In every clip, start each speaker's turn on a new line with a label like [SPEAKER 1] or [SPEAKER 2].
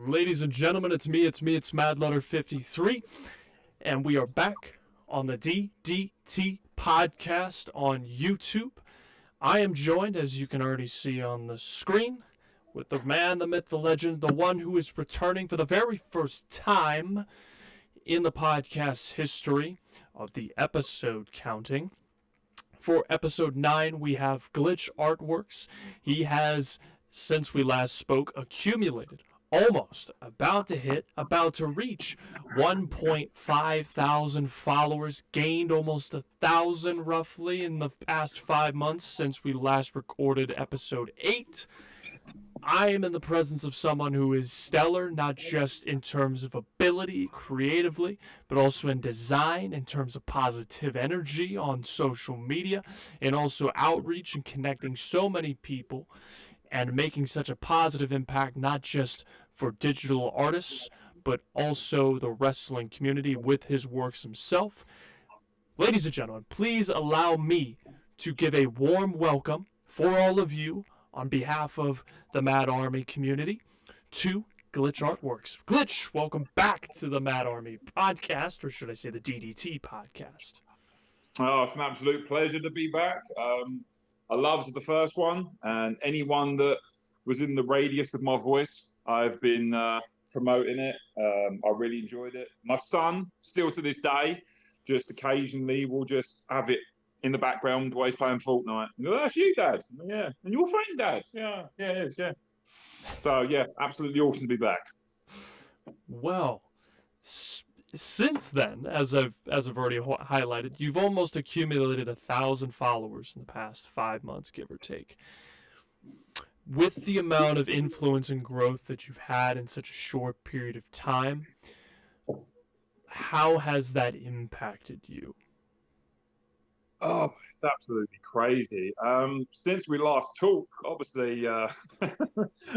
[SPEAKER 1] Ladies and gentlemen, it's MadLutter53, and we are back on the DDT Podcast on YouTube. I am joined, as you can already see on the screen, with the man, the myth, the legend, the one who is returning for the very first time in the podcast's history of the episode counting. For episode 9, we have Glitch Artworkz. He has, since we last spoke, accumulated almost about to reach 1.5 thousand followers, gained almost 1,000 roughly in the past 5 months since we last recorded episode 8. I am in the presence of someone who is stellar, not just in terms of ability creatively, but also in design, in terms of positive energy on social media, and also outreach and connecting so many people and making such a positive impact, not just for digital artists, but also the wrestling community with his works himself. Ladies and gentlemen, please allow me to give a warm welcome for all of you on behalf of the Mad Army community to Glitch Artworkz. Glitch, welcome back to the Mad Army podcast, or should I say the DDT podcast.
[SPEAKER 2] Oh, it's an absolute pleasure to be back. I loved the first one, and anyone that was in the radius of my voice, I've been promoting it. I really enjoyed it. My son, still to this day, just occasionally will just have it in the background while he's playing Fortnite. Go, that's you, Dad. Yeah. And your friend, Dad. Yeah, it is, yeah. So, yeah, absolutely awesome to be back.
[SPEAKER 1] Well, since then, as I've already highlighted, you've almost accumulated 1,000 followers in the past 5 months, give or take. With the amount of influence and growth that you've had in such a short period of time, how has that impacted you?
[SPEAKER 2] Oh, it's absolutely crazy. Since we last talked, obviously, I've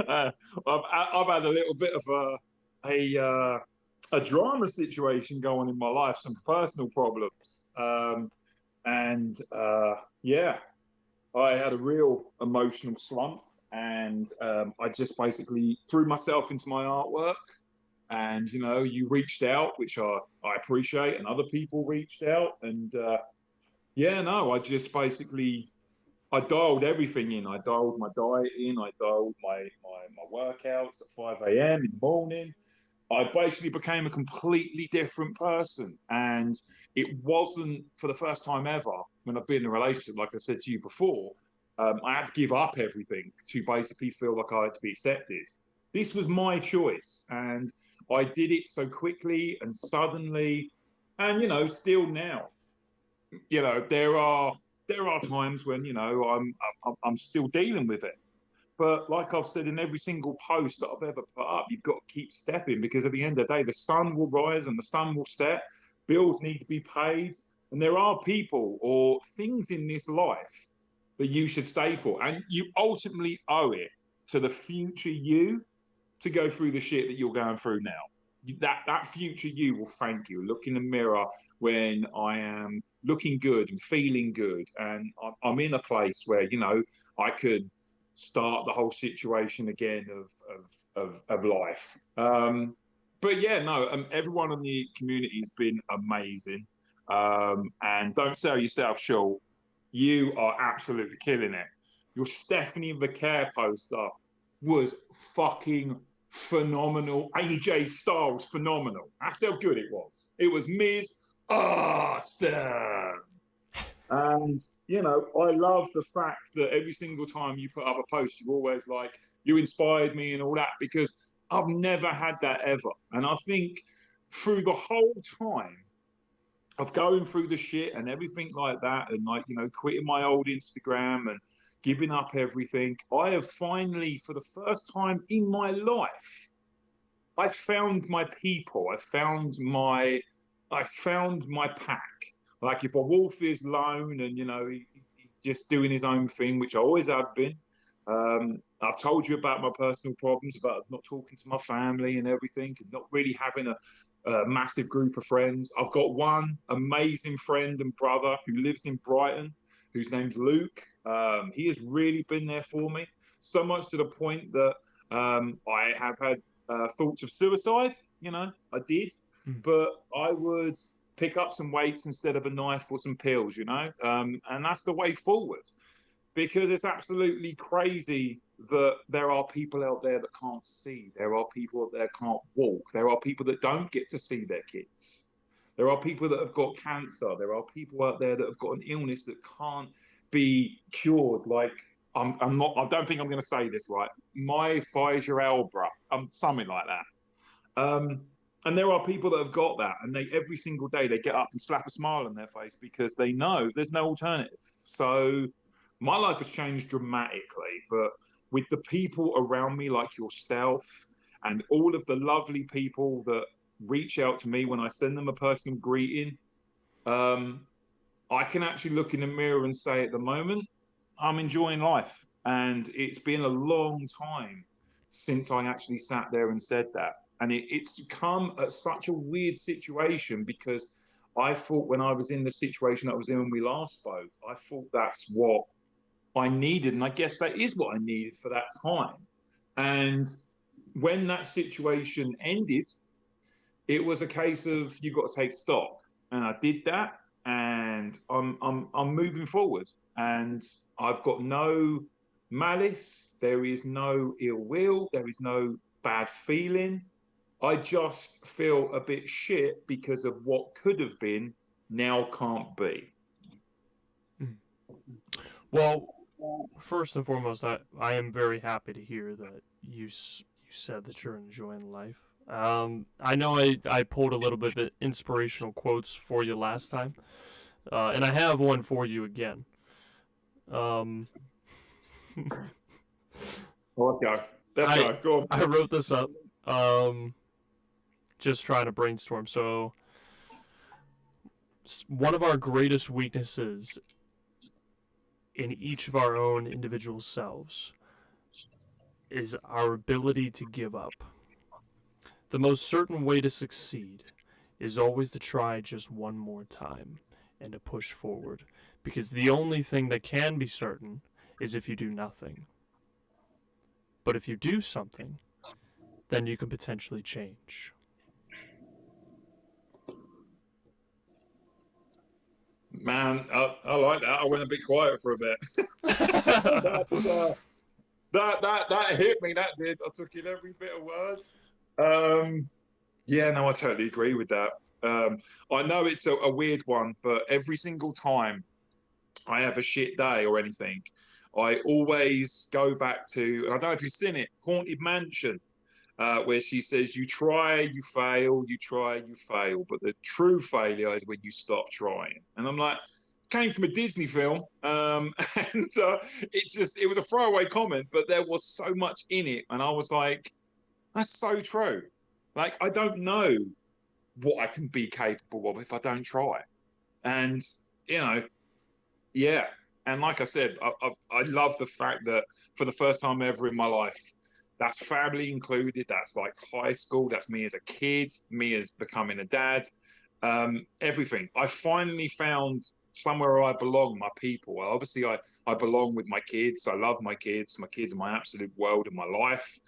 [SPEAKER 2] had a little bit of a drama situation going in my life, some personal problems. Yeah, I had a real emotional slump, and I just basically threw myself into my artwork. And, you reached out, which I appreciate, and other people reached out. And I just basically, I dialed everything in. I dialed my diet in. I dialed my workouts at 5 a.m. in the morning. I basically became a completely different person. And it wasn't for the first time ever when I've been in a relationship, like I said to you before, I had to give up everything to basically feel like I had to be accepted. This was my choice. And I did it so quickly and suddenly. And, still now, there are times when, I'm still dealing with it. But like I've said in every single post that I've ever put up, you've got to keep stepping, because at the end of the day, the sun will rise and the sun will set. Bills need to be paid. And there are people or things in this life that you should stay for. And you ultimately owe it to the future you to go through the shit that you're going through now. That future you will thank you. Look in the mirror when I am looking good and feeling good. And I'm in a place where, I could start the whole situation again of life. But yeah, no, everyone in the community has been amazing. And don't sell yourself short. You are absolutely killing it. Your Stephanie McCare poster was fucking phenomenal. AJ Styles, phenomenal. That's how good it was. It was Miz, awesome. And, I love the fact that every single time you put up a post, you're always like, you inspired me and all that, because I've never had that ever. And I think through the whole time of going through the shit and everything like that, and quitting my old Instagram and giving up everything, I have finally, for the first time in my life, I found my people. I found my pack. Like if a wolf is lone and, he's just doing his own thing, which I always have been. I've told you about my personal problems, about not talking to my family and everything, and not really having a massive group of friends. I've got one amazing friend and brother who lives in Brighton, whose name's Luke. He has really been there for me, so much to the point that I have had thoughts of suicide. I did,
[SPEAKER 1] Hmm.
[SPEAKER 2] but I would pick up some weights instead of a knife or some pills. And that's the way forward, because it's absolutely crazy that there are people out there that can't see. There are people out there that can't walk. There are people that don't get to see their kids. There are people that have got cancer. There are people out there that have got an illness that can't be cured. Like, I'm not. I don't think I'm going to say this right. My Pfizer Albra, something like that. And there are people that have got that, and they every single day they get up and slap a smile on their face because they know there's no alternative. So my life has changed dramatically, but with the people around me, like yourself, and all of the lovely people that reach out to me when I send them a personal greeting, I can actually look in the mirror and say, at the moment, I'm enjoying life. And it's been a long time since I actually sat there and said that. And it's come at such a weird situation, because I thought when I was in the situation that I was in when we last spoke, I thought that's what I needed. And I guess that is what I needed for that time. And when that situation ended, it was a case of you've got to take stock. And I did that, and I'm moving forward. And I've got no malice, there is no ill will, there is no bad feeling. I just feel a bit shit because of what could have been now can't be.
[SPEAKER 1] Well, first and foremost, I am very happy to hear that you said that you're enjoying life. I know I pulled a little bit of inspirational quotes for you last time, and I have one for you again. Um,
[SPEAKER 2] Well, let's go. Let's go. Go on.
[SPEAKER 1] I wrote this up, just trying to brainstorm. So, one of our greatest weaknesses in each of our own individual selves is our ability to give up. The most certain way to succeed is always to try just one more time and to push forward, because the only thing that can be certain is if you do nothing. But if you do something, then you can potentially change.
[SPEAKER 2] Man, I like that. I went a bit quiet for a bit. that hit me. That did. I took in every bit of word. Yeah, no, I totally agree with that. I know it's a weird one, but every single time I have a shit day or anything, I always go back to, and I don't know if you've seen it, Haunted Mansion, where she says, you try, you fail, you try, you fail, but the true failure is when you stop trying. And I'm like, came from a Disney film, and it was a throwaway comment, but there was so much in it, and I was like, that's so true. Like, I don't know what I can be capable of if I don't try. And, you know, yeah. And like I said, I love the fact that for the first time ever in my life, that's family included. That's like high school. That's me as a kid, me as becoming a dad, everything. I finally found somewhere I belong, my people. Obviously, I belong with my kids. I love my kids. My kids are my absolute world in my life.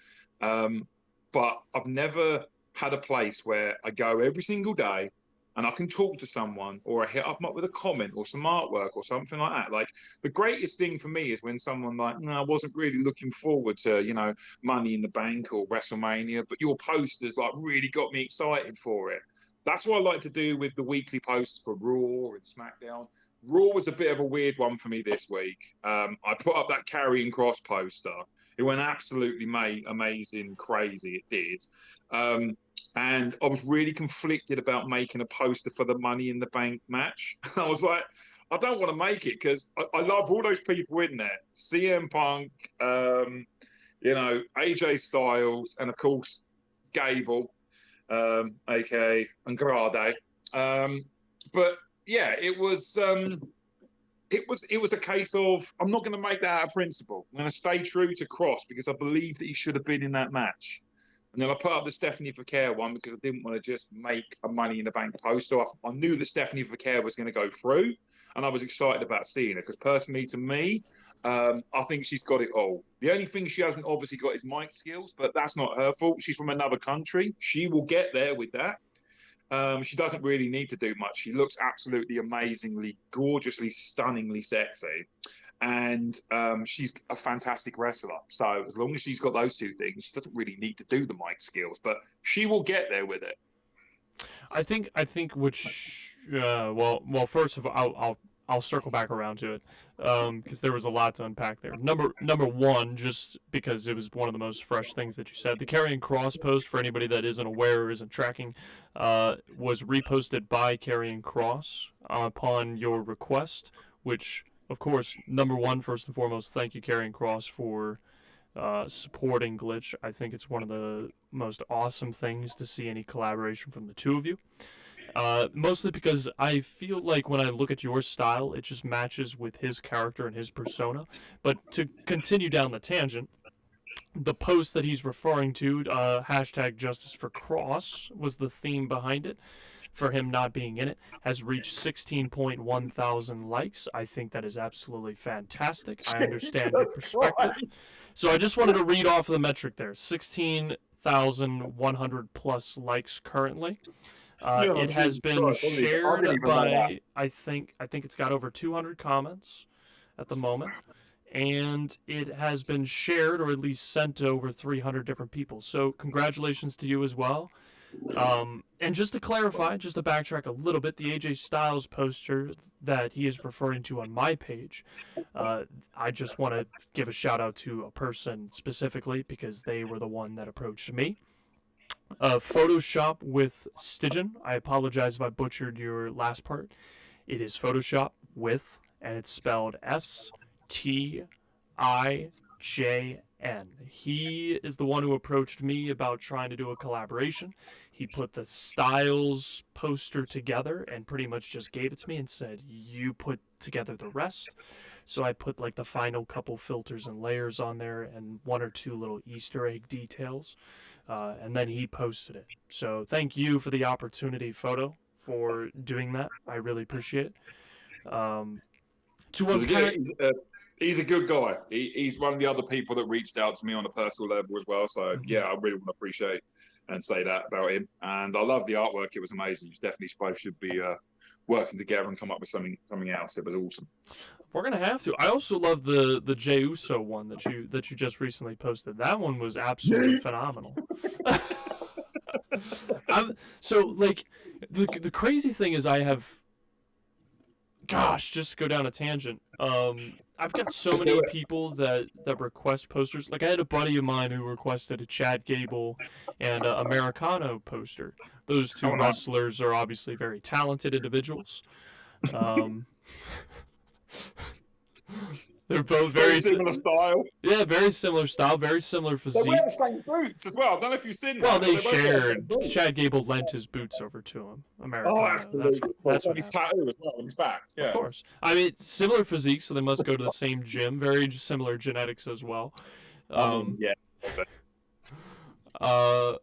[SPEAKER 2] But I've never had a place where I go every single day and I can talk to someone, or I hit up with a comment or some artwork or something like that. Like, the greatest thing for me is when someone like, no, I wasn't really looking forward to, Money in the Bank or WrestleMania, but your posters like really got me excited for it. That's what I like to do with the weekly posts for Raw and SmackDown. Raw was a bit of a weird one for me this week. I put up that Karrion Kross poster. It went absolutely amazing, crazy. It did. And I was really conflicted about making a poster for the Money in the Bank match. I was like, I don't want to make it because I love all those people in there. CM Punk, AJ Styles, and of course, Gable, aka Andrade. But yeah, it was a case of, I'm not going to make that out of principle. I'm going to stay true to Cross because I believe that he should have been in that match. And then I put up the Stephanie Vercaer one because I didn't want to just make a Money in the Bank poster. I knew that Stephanie Vercaer was going to go through, and I was excited about seeing it because personally, to me, I think she's got it all. The only thing she hasn't obviously got is mic skills, but that's not her fault. She's from another country. She will get there with that. She doesn't really need to do much. She looks absolutely amazingly, gorgeously, stunningly sexy. And she's a fantastic wrestler. So as long as she's got those two things, she doesn't really need to do the mic skills, but she will get there with it.
[SPEAKER 1] I think well, first of all, I'll circle back around to it, because there was a lot to unpack there. Number one, just because it was one of the most fresh things that you said, the Karrion Kross post, for anybody that isn't aware or isn't tracking, was reposted by Karrion Kross upon your request, which, of course, number one, first and foremost, thank you, Karrion Kross, for supporting Glitch. I think it's one of the most awesome things to see any collaboration from the two of you. Mostly because I feel like when I look at your style, it just matches with his character and his persona. But to continue down the tangent, the post that he's referring to, hashtag Justice for Cross, was the theme behind it. For him not being in it, has reached 16.1 thousand likes. I think that is absolutely fantastic. I understand your perspective. So I just wanted to read off the metric there. 16,100 plus likes currently. It has been shared by, I think it's got over 200 comments at the moment. And it has been shared, or at least sent to over 300 different people. So congratulations to you as well. And just to clarify, just to backtrack a little bit, the AJ Styles poster that he is referring to on my page, I just want to give a shout out to a person specifically because they were the one that approached me. Photoshop with Stygian. I apologize if I butchered your last part. It is Photoshop with, and it's spelled STIJN. He is the one who approached me about trying to do a collaboration. He put the Styles poster together and pretty much just gave it to me and said, you put together the rest. So I put like the final couple filters and layers on there and one or two little Easter egg details. And then he posted it. So thank you for the opportunity, Photo, for doing that. I really appreciate it.
[SPEAKER 2] He's a good guy. He's one of the other people that reached out to me on a personal level as well. So, yeah, I really want to appreciate and say that about him. And I love the artwork. It was amazing. You definitely both should be working together and come up with something else. It was awesome.
[SPEAKER 1] We're going to have to. I also love the Jey Uso one that you just recently posted. That one was absolutely phenomenal. So, like, the crazy thing is I have... Gosh, just to go down a tangent. I've got so many people that request posters. Like, I had a buddy of mine who requested a Chad Gable and Americano poster. Those two wrestlers are obviously very talented individuals. They're both very
[SPEAKER 2] similar style.
[SPEAKER 1] Yeah, very similar style, very similar physique.
[SPEAKER 2] They wear the same boots as well. I don't know if you've seen that.
[SPEAKER 1] Well, they shared. Chad Gable lent his boots over to him. Americano.
[SPEAKER 2] Oh, absolutely.
[SPEAKER 1] That's what
[SPEAKER 2] his tattoo as well on his back. Yeah.
[SPEAKER 1] Of course. I mean, similar physique, so they must go to the same gym. Very similar genetics as well.
[SPEAKER 2] Yeah.
[SPEAKER 1] So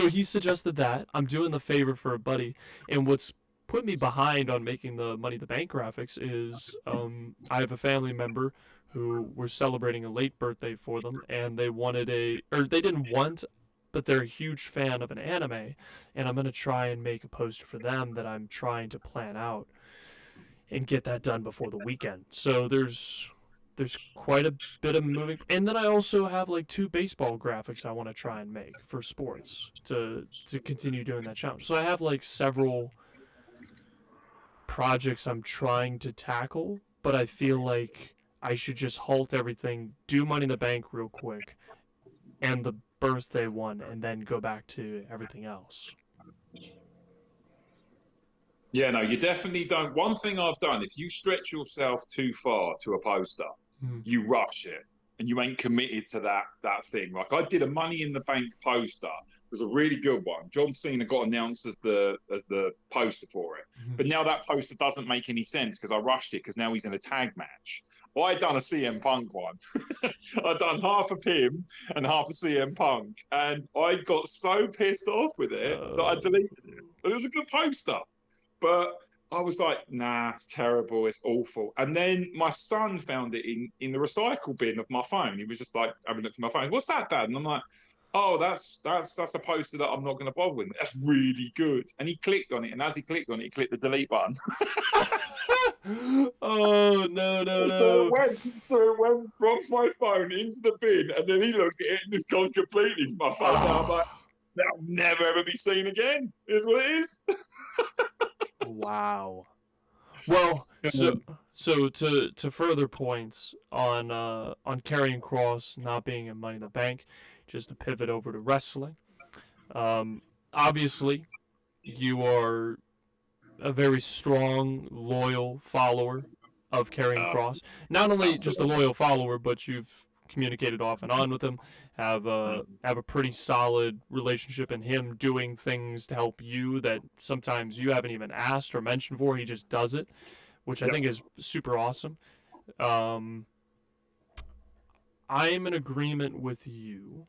[SPEAKER 1] he suggested that. I'm doing the favor for a buddy, and what's put me behind on making the Money in the Bank graphics is I have a family member who we're celebrating a late birthday for them, and they didn't want, but they're a huge fan of an anime, and I'm going to try and make a poster for them that I'm trying to plan out and get that done before the weekend. So there's quite a bit of moving, and then I also have like 2 baseball graphics I want to try and make for sports to continue doing that challenge. So I have like several projects I'm trying to tackle, but I feel like I should just halt everything, do Money in the Bank real quick, and the birthday one, and then go back to everything else.
[SPEAKER 2] Yeah, no, you definitely don't. One thing I've done, if you stretch yourself too far to a poster, you rush it and you ain't committed to that thing. Like I did a Money in the Bank poster. It was a really good one. John Cena got announced as the poster for it. But now that poster doesn't make any sense because I rushed it because now he's in a tag match. Well, I'd done a CM Punk one. I'd done half of him and half of CM Punk. And I got so pissed off with it that I deleted it. It was a good poster. But I was like, nah, it's terrible, it's awful. And then my son found it in the recycle bin of my phone. He was just like having a look at my phone. What's that, Dad? And I'm like, oh, that's a poster that I'm not going to bother with. That's really good. And he clicked on it, and as he clicked on it, he clicked the delete button.
[SPEAKER 1] Oh no, no,
[SPEAKER 2] So
[SPEAKER 1] no.
[SPEAKER 2] it went from my phone into the bin, and then he looked at it and it's gone completely from my phone. Now I'm like, that'll never ever be seen again. Is what it is.
[SPEAKER 1] Wow. Well, so to further points on Karrion Kross not being in Money in the Bank, just to pivot over to wrestling. Obviously, you are a very strong, loyal follower of Karrion Kross. Not only just a
[SPEAKER 2] Absolutely.
[SPEAKER 1] loyal follower, but you've communicated off and on with him. Have a pretty solid relationship, in him doing things to help you that sometimes you haven't even asked or mentioned for. He just does it, which I
[SPEAKER 2] Yep.
[SPEAKER 1] think is super awesome. Um, I am in agreement with you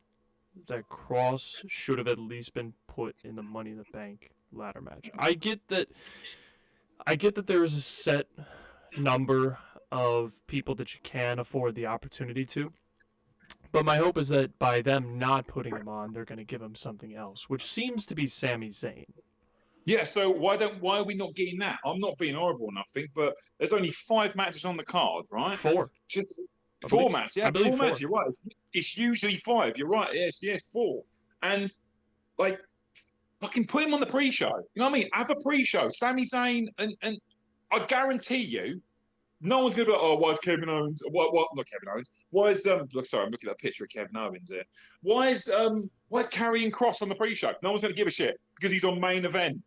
[SPEAKER 1] that Kross should have at least been put in the Money in the Bank ladder match. I get that there is a set number of people that you can afford the opportunity to. But my hope is that by them not putting him on, they're going to give him something else, which seems to be Sami Zayn.
[SPEAKER 2] Yeah, so why are we not getting that? I'm not being horrible or nothing, but there's only 5 matches on the card, right?
[SPEAKER 1] 4.
[SPEAKER 2] Just
[SPEAKER 1] I
[SPEAKER 2] 4
[SPEAKER 1] believe,
[SPEAKER 2] matches.
[SPEAKER 1] I
[SPEAKER 2] Yeah,
[SPEAKER 1] believe
[SPEAKER 2] 4 matches.
[SPEAKER 1] 4.
[SPEAKER 2] You're right. It's usually 5. You're right. Yes, 4. And like, fucking put him on the pre-show. You know what I mean? Have a pre-show. Sami Zayn, and I guarantee you, no one's gonna be like, oh, why is Kevin Owens? What? Not Kevin Owens. Why is Look, sorry, I'm looking at a picture of Kevin Owens here. Why is Karrion Kross on the pre-show? No one's gonna give a shit because he's on main event.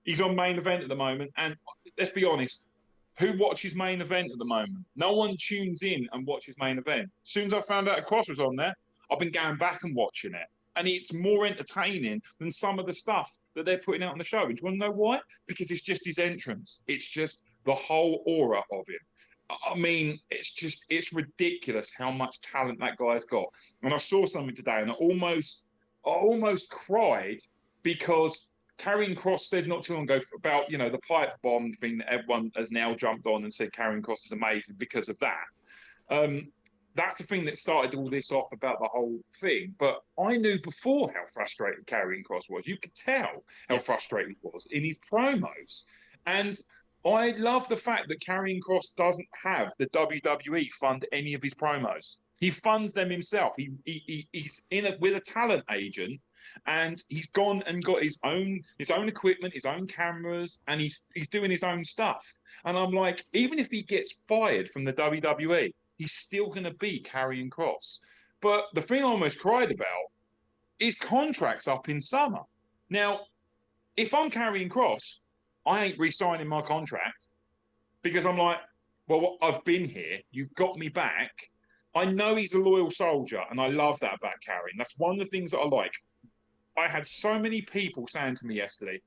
[SPEAKER 2] He's on main event at the moment, and let's be honest, who watches main event at the moment? No one tunes in and watches main event. As soon as I found out Cross was on there, I've been going back and watching it. And it's more entertaining than some of the stuff that they're putting out on the show. And do you want to know why? Because it's just his entrance. It's just the whole aura of him. I mean, it's ridiculous how much talent that guy's got. And I saw something today, and I almost cried because Karrion Kross said not too long ago about the pipe bomb thing that everyone has now jumped on and said Karrion Kross is amazing because of that. That's the thing that started all this off about the whole thing. But I knew before how frustrated Karrion Kross was. You could tell how frustrated he was in his promos. And I love the fact that Karrion Kross doesn't have the WWE fund any of his promos. He funds them himself. He's with a talent agent, and he's gone and got his own equipment, his own cameras, and he's doing his own stuff. And I'm like, even if he gets fired from the WWE, he's still going to be Karrion Kross. But the thing I almost cried about is contracts up in summer. Now, if I'm Karrion Kross, I ain't re-signing my contract because I'm like, well, I've been here. You've got me back. I know he's a loyal soldier, and I love that about Karrion. That's one of the things that I like. I had so many people saying to me yesterday,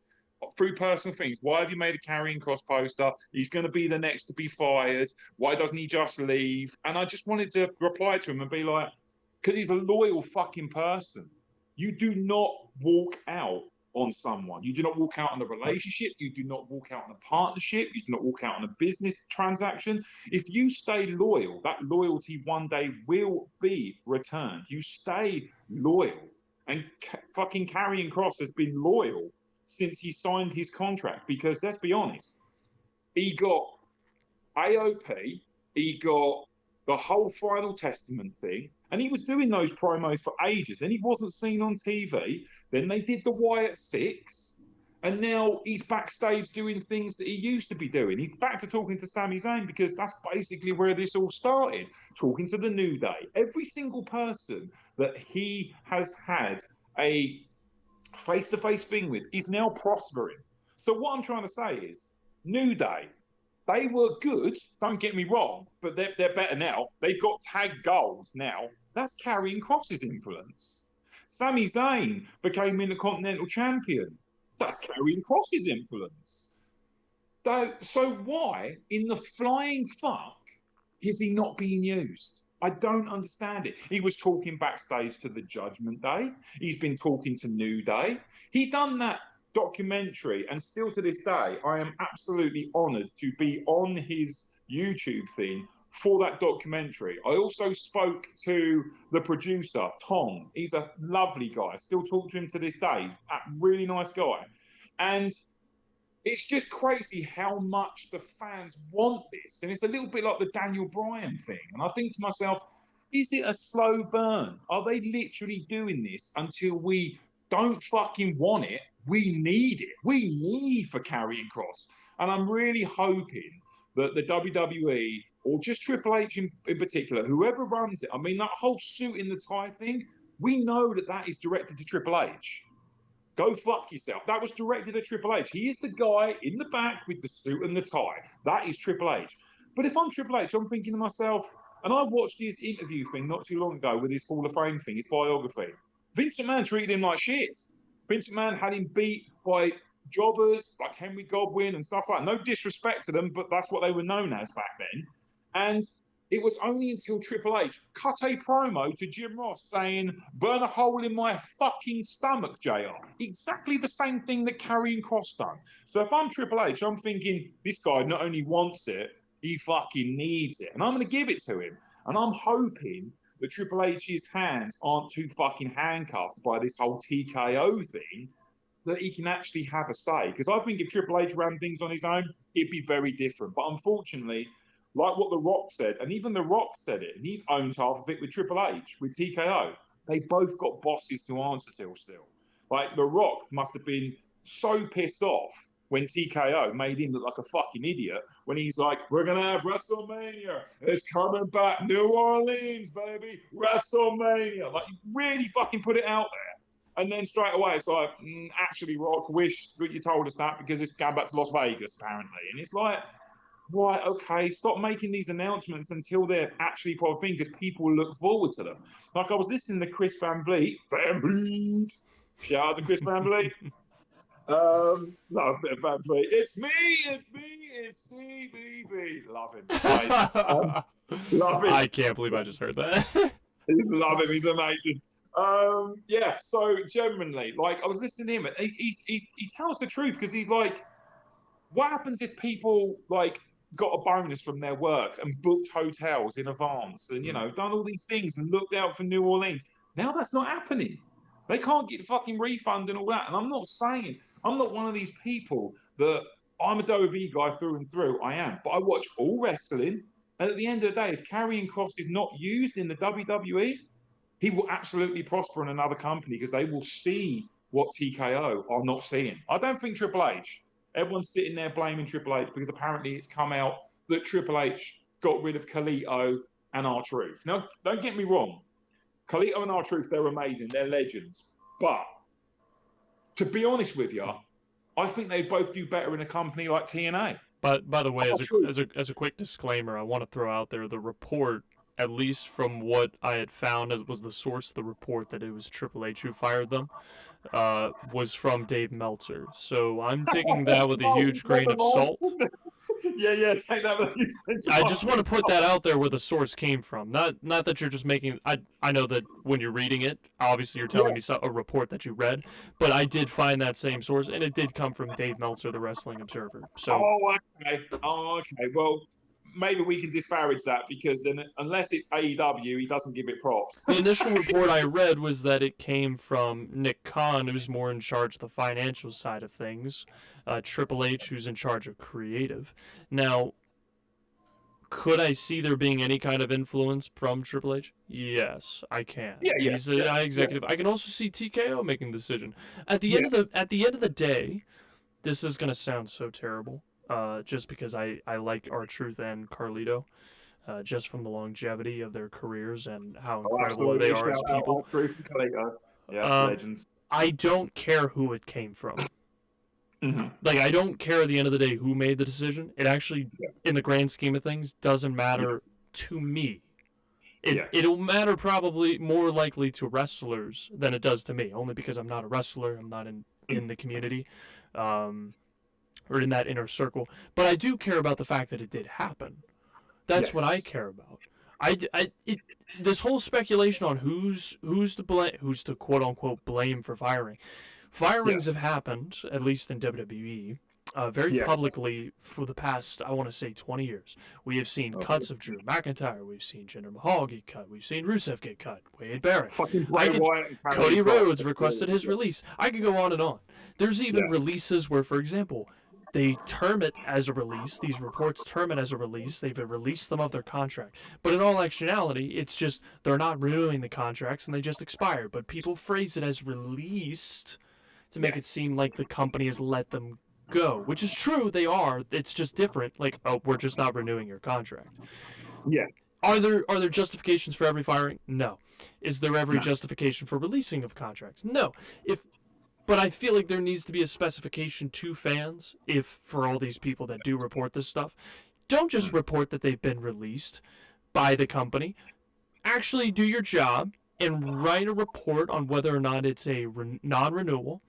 [SPEAKER 2] through personal things, why have you made a Karrion Kross poster? He's going to be the next to be fired. Why doesn't he just leave? And I just wanted to reply to him and be like, because he's a loyal fucking person. You do not walk out on someone. You do not walk out on a relationship. You do not walk out on a partnership. You do not walk out on a business transaction. If you stay loyal, that loyalty one day will be returned. You stay loyal. And fucking Karrion Kross has been loyal since he signed his contract because let's be honest, he got AOP, he got the whole Final Testament thing, and he was doing those promos for ages. Then he wasn't seen on TV. Then they did the Wyatt Six, and now he's backstage doing things that he used to be doing. He's back to talking to Sami Zayn because that's basically where this all started. Talking to the New Day. Every single person that he has had a face-to-face thing with is now prospering. So what I'm trying to say is, New Day, they were good, don't get me wrong, but they're better now. They've got tag gold now. That's Karrion Kross's influence. Sami Zayn became Intercontinental Champion. That's Karrion Kross's influence. So why, in the flying fuck, is he not being used? I don't understand it. He was talking backstage to the Judgment Day. He's been talking to New Day. He done that documentary, and still to this day, I am absolutely honoured to be on his YouTube thing for that documentary. I also spoke to the producer, Tom. He's a lovely guy. I still talk to him to this day. He's a really nice guy. And it's just crazy how much the fans want this. And it's a little bit like the Daniel Bryan thing. And I think to myself, is it a slow burn? Are they literally doing this until we don't fucking want it? We need it. We need for Karrion Kross. And I'm really hoping that the WWE, or just Triple H in particular, whoever runs it, I mean, that whole suit in the tie thing, we know that that is directed to Triple H. Go fuck yourself. That was directed at Triple H. He is the guy in the back with the suit and the tie. That is Triple H. But if I'm Triple H, I'm thinking to myself, and I watched his interview thing not too long ago with his Hall of Fame thing, his biography. Vince McMahon treated him like shit. Vince McMahon had him beat by jobbers like Henry Godwin and stuff like that. No disrespect to them, but that's what they were known as back then. And it was only until Triple H cut a promo to Jim Ross saying, burn a hole in my fucking stomach, JR. Exactly the same thing that Karrion Kross done. So if I'm Triple H, I'm thinking, this guy not only wants it, he fucking needs it. And I'm going to give it to him. And I'm hoping that Triple H's hands aren't too fucking handcuffed by this whole TKO thing, that he can actually have a say. Because I think if Triple H ran things on his own, it'd be very different. But unfortunately, like what The Rock said, and even The Rock said it, and he's owned half of it with Triple H, with TKO. They both got bosses to answer to still. Like, The Rock must have been so pissed off when TKO made him look like a fucking idiot, when he's like, we're going to have WrestleMania. It's coming back. New Orleans, baby. WrestleMania. Like, he really fucking put it out there. And then straight away, it's like, actually, Rock, wish that you told us that because it's going back to Las Vegas, apparently. And it's like, right, okay, stop making these announcements until they're actually part of thing, because people look forward to them. Like, I was listening to Chris Van Vliet. Shout out to Chris Van Vliet. No, Van Vliet. It's CBB. Love him. Love him.
[SPEAKER 1] I can't believe I just heard that.
[SPEAKER 2] Love him. He's amazing. Yeah, so genuinely, like, I was listening to him, and he tells the truth, because he's like, what happens if people, like, got a bonus from their work and booked hotels in advance and, you know, done all these things and looked out for New Orleans? Now that's not happening. They can't get a fucking refund and all that. And I'm not saying, I'm not one of these people that I'm a WWE guy through and through. I am. But I watch all wrestling. And at the end of the day, if Karrion Kross is not used in the WWE, he will absolutely prosper in another company, because they will see what TKO are not seeing. I don't think Triple H. Everyone's sitting there blaming Triple H because apparently it's come out that Triple H got rid of Carlito and R-Truth. Now, don't get me wrong. Carlito and R-Truth, they're amazing. They're legends. But to be honest with you, I think they both do better in a company like TNA.
[SPEAKER 1] But by the way, as a quick disclaimer, I want to throw out there the report, at least from what I had found as was the source of the report, that it was Triple H who fired them, was from Dave Meltzer. So I'm taking that with a huge grain of salt.
[SPEAKER 2] Yeah, take that with a huge grain of salt.
[SPEAKER 1] I just want to put that out there where the source came from. Not that you're just making... I know that when you're reading it, obviously you're telling me a report that you read, but I did find that same source, and it did come from Dave Meltzer, the Wrestling Observer. So.
[SPEAKER 2] Oh, okay. Well, maybe we can disparage that, because then, unless it's AEW, he doesn't give it props.
[SPEAKER 1] The initial report I read was that it came from Nick Khan, who's more in charge of the financial side of things, Triple H, who's in charge of creative. Now, could I see there being any kind of influence from Triple H? Yes, I can.
[SPEAKER 2] Yeah.
[SPEAKER 1] He's an executive. I can also see TKO making the decision. At the end of the day, this is gonna sound so terrible. Just because I like R-Truth and Carlito, just from the longevity of their careers and how incredible they are as people.
[SPEAKER 2] R-Truth and Carlito. Yeah, legends.
[SPEAKER 1] I don't care who it came from.
[SPEAKER 2] Mm-hmm.
[SPEAKER 1] Like, I don't care at the end of the day who made the decision. It actually, in the grand scheme of things, doesn't matter to me. It'll matter probably more likely to wrestlers than it does to me, only because I'm not a wrestler. I'm not in the community. Or in that inner circle, but I do care about the fact that it did happen. That's what I care about. This whole speculation on who's to blame, who's to quote unquote blame for firing. Firings have happened, at least in WWE, very
[SPEAKER 2] Yes.
[SPEAKER 1] publicly for the past, I want to say, 20 years. We have seen cuts of Drew McIntyre. We've seen Jinder Mahal get cut. We've seen Rusev get cut. Wade Barrett.
[SPEAKER 2] Fucking Bray Wyatt and
[SPEAKER 1] Cody
[SPEAKER 2] Cross.
[SPEAKER 1] Rhodes requested his release. I could go on and on. There's even releases where, for example, they term it as a release. These reports term it as a release. They've released them of their contract. But in all actuality, it's just they're not renewing the contracts and they just expired. But people phrase it as released to make it seem like the company has let them go, which is true. They are. It's just different. Like, oh, we're just not renewing your contract.
[SPEAKER 2] Yeah.
[SPEAKER 1] Are there justifications for every firing? No. Is there every justification for releasing of contracts? No. But I feel like there needs to be a specification to fans, if for all these people that do report this stuff, don't just report that they've been released by the company. Actually do your job and write a report on whether or not it's a non-renewal,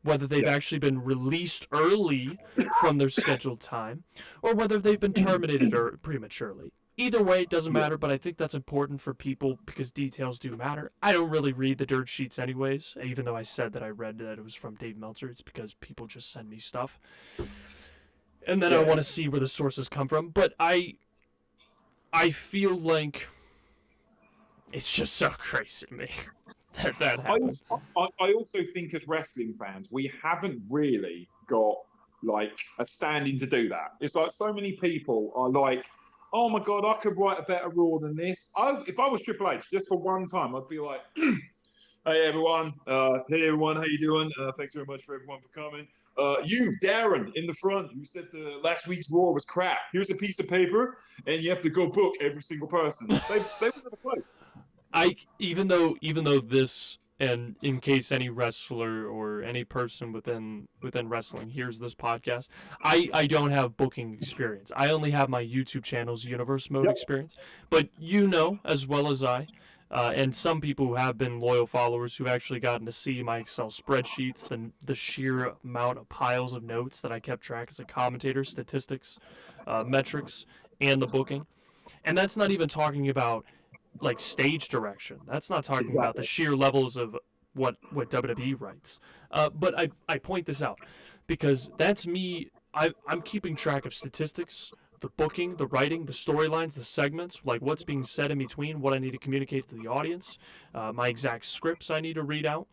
[SPEAKER 1] whether they've actually been released early from their scheduled time, or whether they've been terminated or prematurely. Either way, it doesn't matter, but I think that's important for people because details do matter. I don't really read the dirt sheets anyways, even though I said that I read that it was from Dave Meltzer. It's because people just send me stuff. And then I want to see where the sources come from. But I feel like it's just so crazy to me that happened.
[SPEAKER 2] I also think as wrestling fans, we haven't really got like a standing to do that. It's like so many people are like, oh my God, I could write a better Raw than this. If I was Triple H, just for one time, I'd be like, hey everyone, how you doing? Thanks very much for everyone for coming. You, Darren, in the front, you said the last week's Raw was crap. Here's a piece of paper, and you have to go book every single person. They would never play.
[SPEAKER 1] Even though this, and in case any wrestler or any person within wrestling hears this podcast, I don't have booking experience. I only have my YouTube channel's universe mode experience. But you know as well as I, and some people who have been loyal followers who've actually gotten to see my Excel spreadsheets, the sheer amount of piles of notes that I kept track as a commentator, statistics, metrics, and the booking. And that's not even talking about like stage direction. That's not talking about the sheer levels of what WWE writes. But I point this out because that's me. I'm keeping track of statistics, the booking, the writing, the storylines, the segments, like what's being said in between, what I need to communicate to the audience, my exact scripts I need to read out,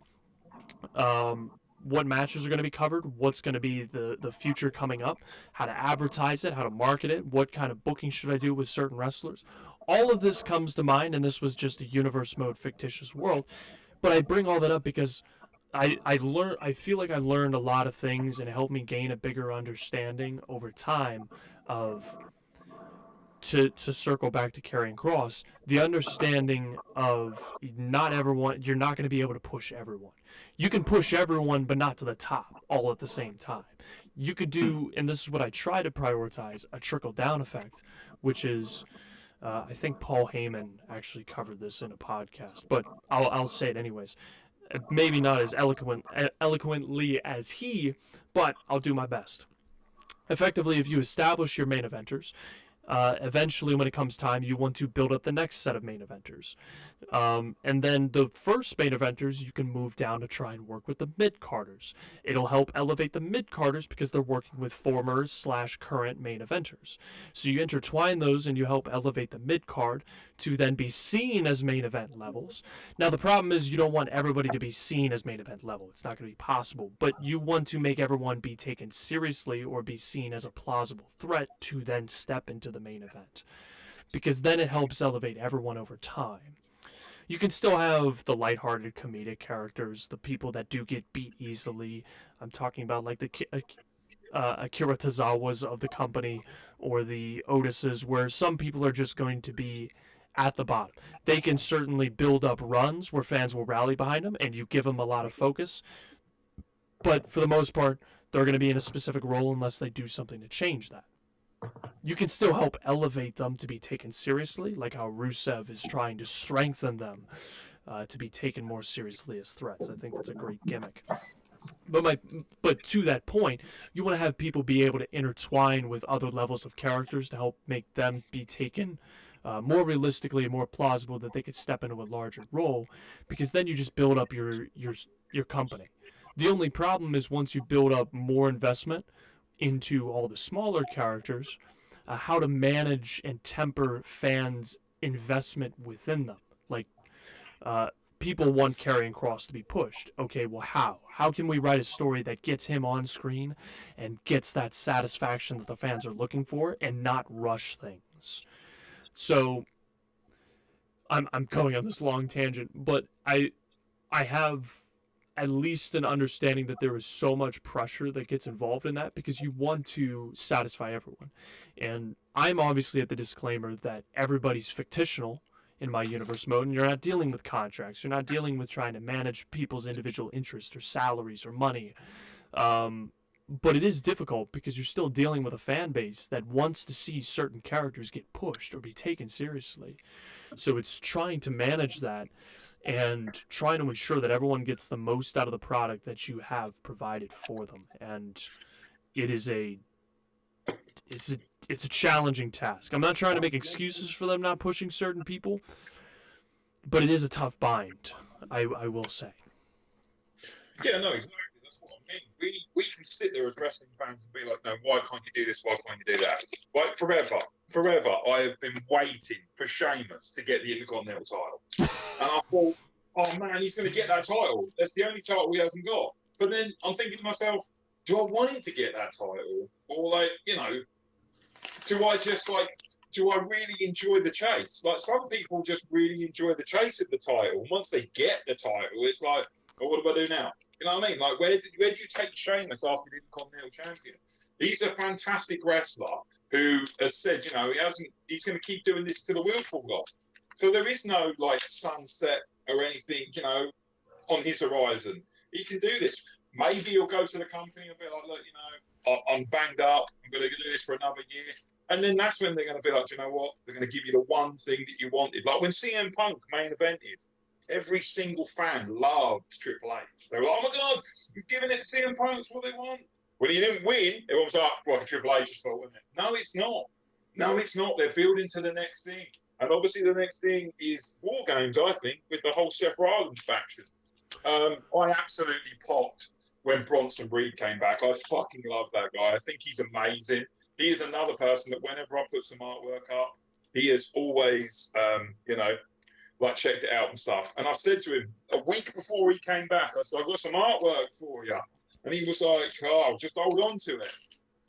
[SPEAKER 1] what matches are going to be covered, what's going to be the future coming up, how to advertise it, how to market it, what kind of booking should I do with certain wrestlers. All of this comes to mind, and this was just a universe mode fictitious world. But I bring all that up because I feel like I learned a lot of things, and it helped me gain a bigger understanding over time of, to circle back to Karrion Kross, the understanding of not everyone, you're not going to be able to push everyone. You can push everyone, but not to the top all at the same time. You could do, and this is what I try to prioritize, a trickle-down effect, which is, I think Paul Heyman actually covered this in a podcast, but I'll say it anyways. Maybe not as eloquently as he, but I'll do my best. Effectively, if you establish your main eventers, eventually when it comes time, you want to build up the next set of main eventers. And then the first main eventers, you can move down to try and work with the mid-carders. It'll help elevate the mid-carders because they're working with former/current main eventers. So you intertwine those and you help elevate the mid-card to then be seen as main event levels. Now the problem is you don't want everybody to be seen as main event level. It's not going to be possible. But you want to make everyone be taken seriously or be seen as a plausible threat to then step into the main event. Because then it helps elevate everyone over time. You can still have the lighthearted comedic characters, the people that do get beat easily. I'm talking about like the Akira Tozawas of the company or the Otises, where some people are just going to be at the bottom. They can certainly build up runs where fans will rally behind them and you give them a lot of focus. But for the most part, they're going to be in a specific role unless they do something to change that. You can still help elevate them to be taken seriously, like how Rusev is trying to strengthen them to be taken more seriously as threats. I think that's a great gimmick. But to that point, you want to have people be able to intertwine with other levels of characters to help make them be taken more realistically and more plausible that they could step into a larger role, because then you just build up your company. The only problem is once you build up more investment into all the smaller characters, how to manage and temper fans' investment within them. Like, uh, people want Karrion Kross to be pushed. Okay, well, how? How can we write a story that gets him on screen and gets that satisfaction that the fans are looking for and not rush things? So, I'm going on this long tangent, but I have at least an understanding that there is so much pressure that gets involved in that because you want to satisfy everyone. And I'm obviously at the disclaimer that everybody's fictional in my universe mode, and you're not dealing with contracts. You're not dealing with trying to manage people's individual interests or salaries or money. But it is difficult because you're still dealing with a fan base that wants to see certain characters get pushed or be taken seriously. So it's trying to manage that and trying to ensure that everyone gets the most out of the product that you have provided for them. And it is it's a challenging task. I'm not trying to make excuses for them not pushing certain people, but it is a tough bind, I will say.
[SPEAKER 2] Yeah, no, exactly. That's what I mean. We can sit there as wrestling fans and be like, no, why can't you do this? Why can't you do that? Like, forever, I have been waiting for Sheamus to get the Intercontinental title. And I thought, oh man, he's going to get that title. That's the only title he hasn't got. But then I'm thinking to myself, do I want him to get that title? Or, like, you know, do I really enjoy the chase? Like, some people just really enjoy the chase of the title. And once they get the title, it's like, well, what do I do now? You know what I mean? Like, where do you take Sheamus after the Intercontinental Champion? He's a fantastic wrestler who has said, you know, he's going to keep doing this till the wheels fall off. So there is no, like, sunset or anything, you know, on his horizon. He can do this. Maybe he'll go to the company and be like, look, you know, I'm banged up. I'm going to do this for another year. And then that's when they're going to be like, do you know what? They're going to give you the one thing that you wanted. Like when CM Punk main evented, every single fan loved Triple H. They were like, oh my God, you've given it to CM Punk. That's what they want. When he didn't win, everyone was like, well, Triple H's fault, isn't it? No, it's not. No, it's not. They're building to the next thing. And obviously the next thing is War Games, I think, with the whole Seth Rollins faction. I absolutely popped when Bronson Reed came back. I fucking love that guy. I think he's amazing. He is another person that whenever I put some artwork up, he has always, you know, like checked it out and stuff. And I said to him a week before he came back, I said, I've got some artwork for you. And he was like, oh, just hold on to it.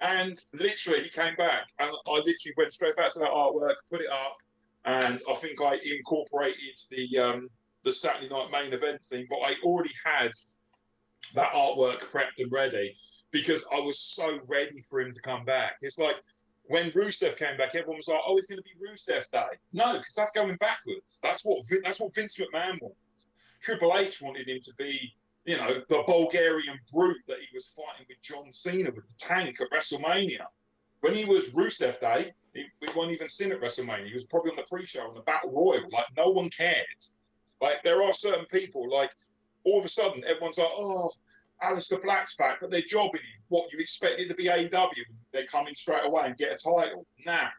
[SPEAKER 2] And literally he came back and I literally went straight back to that artwork, put it up. And I think I incorporated the Saturday night main event thing, but I already had that artwork prepped and ready because I was so ready for him to come back. It's like when Rusev came back, everyone was like, "Oh, it's going to be Rusev Day." No, because that's going backwards. That's what Vince McMahon wants. Triple H wanted him to be, you know, the Bulgarian brute that he was fighting with John Cena with the tank at WrestleMania. When he was Rusev Day, we weren't even seen at WrestleMania. He was probably on the pre-show on the Battle Royal. Like no one cared. Like there are certain people, like all of a sudden everyone's like, "Oh, Aleister Black's back," but they're jobbing him. What, you expect it to be AEW? They come in straight away and get a title. Nah.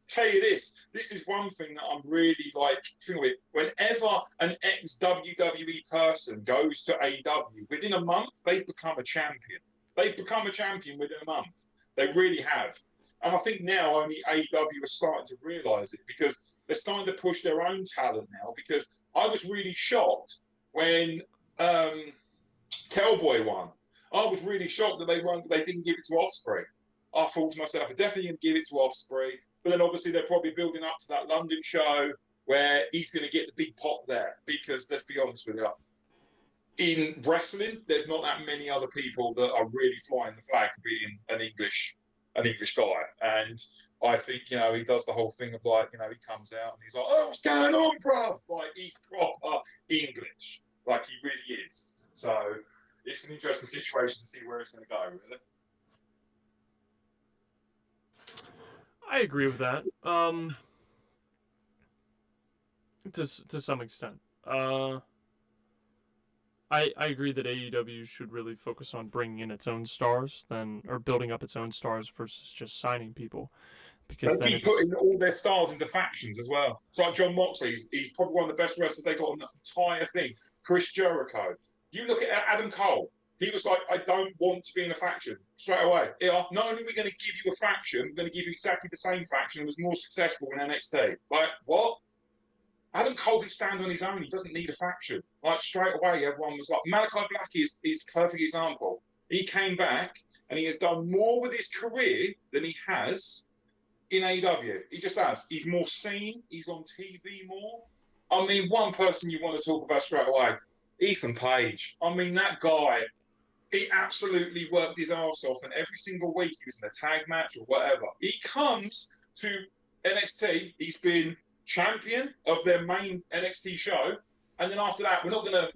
[SPEAKER 2] Tell you this is one thing that I'm really like, think of it. Whenever an ex-WWE person goes to AEW, within a month, they've become a champion. They've become a champion within a month. They really have. And I think now only AEW are starting to realise it because they're starting to push their own talent now. Because I was really shocked when Cowboy won. I was really shocked that they didn't give it to Ospreay. I thought to myself, they're definitely going to give it to Ospreay. But then obviously they're probably building up to that London show where he's going to get the big pop there. Because let's be honest with you, in wrestling, there's not that many other people that are really flying the flag for being an English guy. And I think, you know, he does the whole thing of like, you know, he comes out and he's like, "Oh, what's going on, bro?" Like he's proper English. Like he really is. So it's an interesting situation to see where it's going to go, really.
[SPEAKER 1] I agree with that. To some extent. I agree that AEW should really focus on bringing in its own stars or building up its own stars versus just signing people. Because
[SPEAKER 2] they keep putting all their stars into factions as well. It's like John Moxley, he's probably one of the best wrestlers they got on the entire thing. Chris Jericho. You look at Adam Cole. He was like, I don't want to be in a faction straight away. Yeah, not only are we going to give you a faction, we're going to give you exactly the same faction that was more successful in NXT. Like, what? Adam Cole can stand on his own. He doesn't need a faction. Like, straight away, everyone was like, Malachi Black is a perfect example. He came back and he has done more with his career than he has in AEW. He just has. He's more seen. He's on TV more. I mean, one person you want to talk about straight away, Ethan Page. I mean, that guy, he absolutely worked his arse off, and every single week he was in a tag match or whatever. He comes to NXT. He's been champion of their main NXT show, and then after that, we're not gonna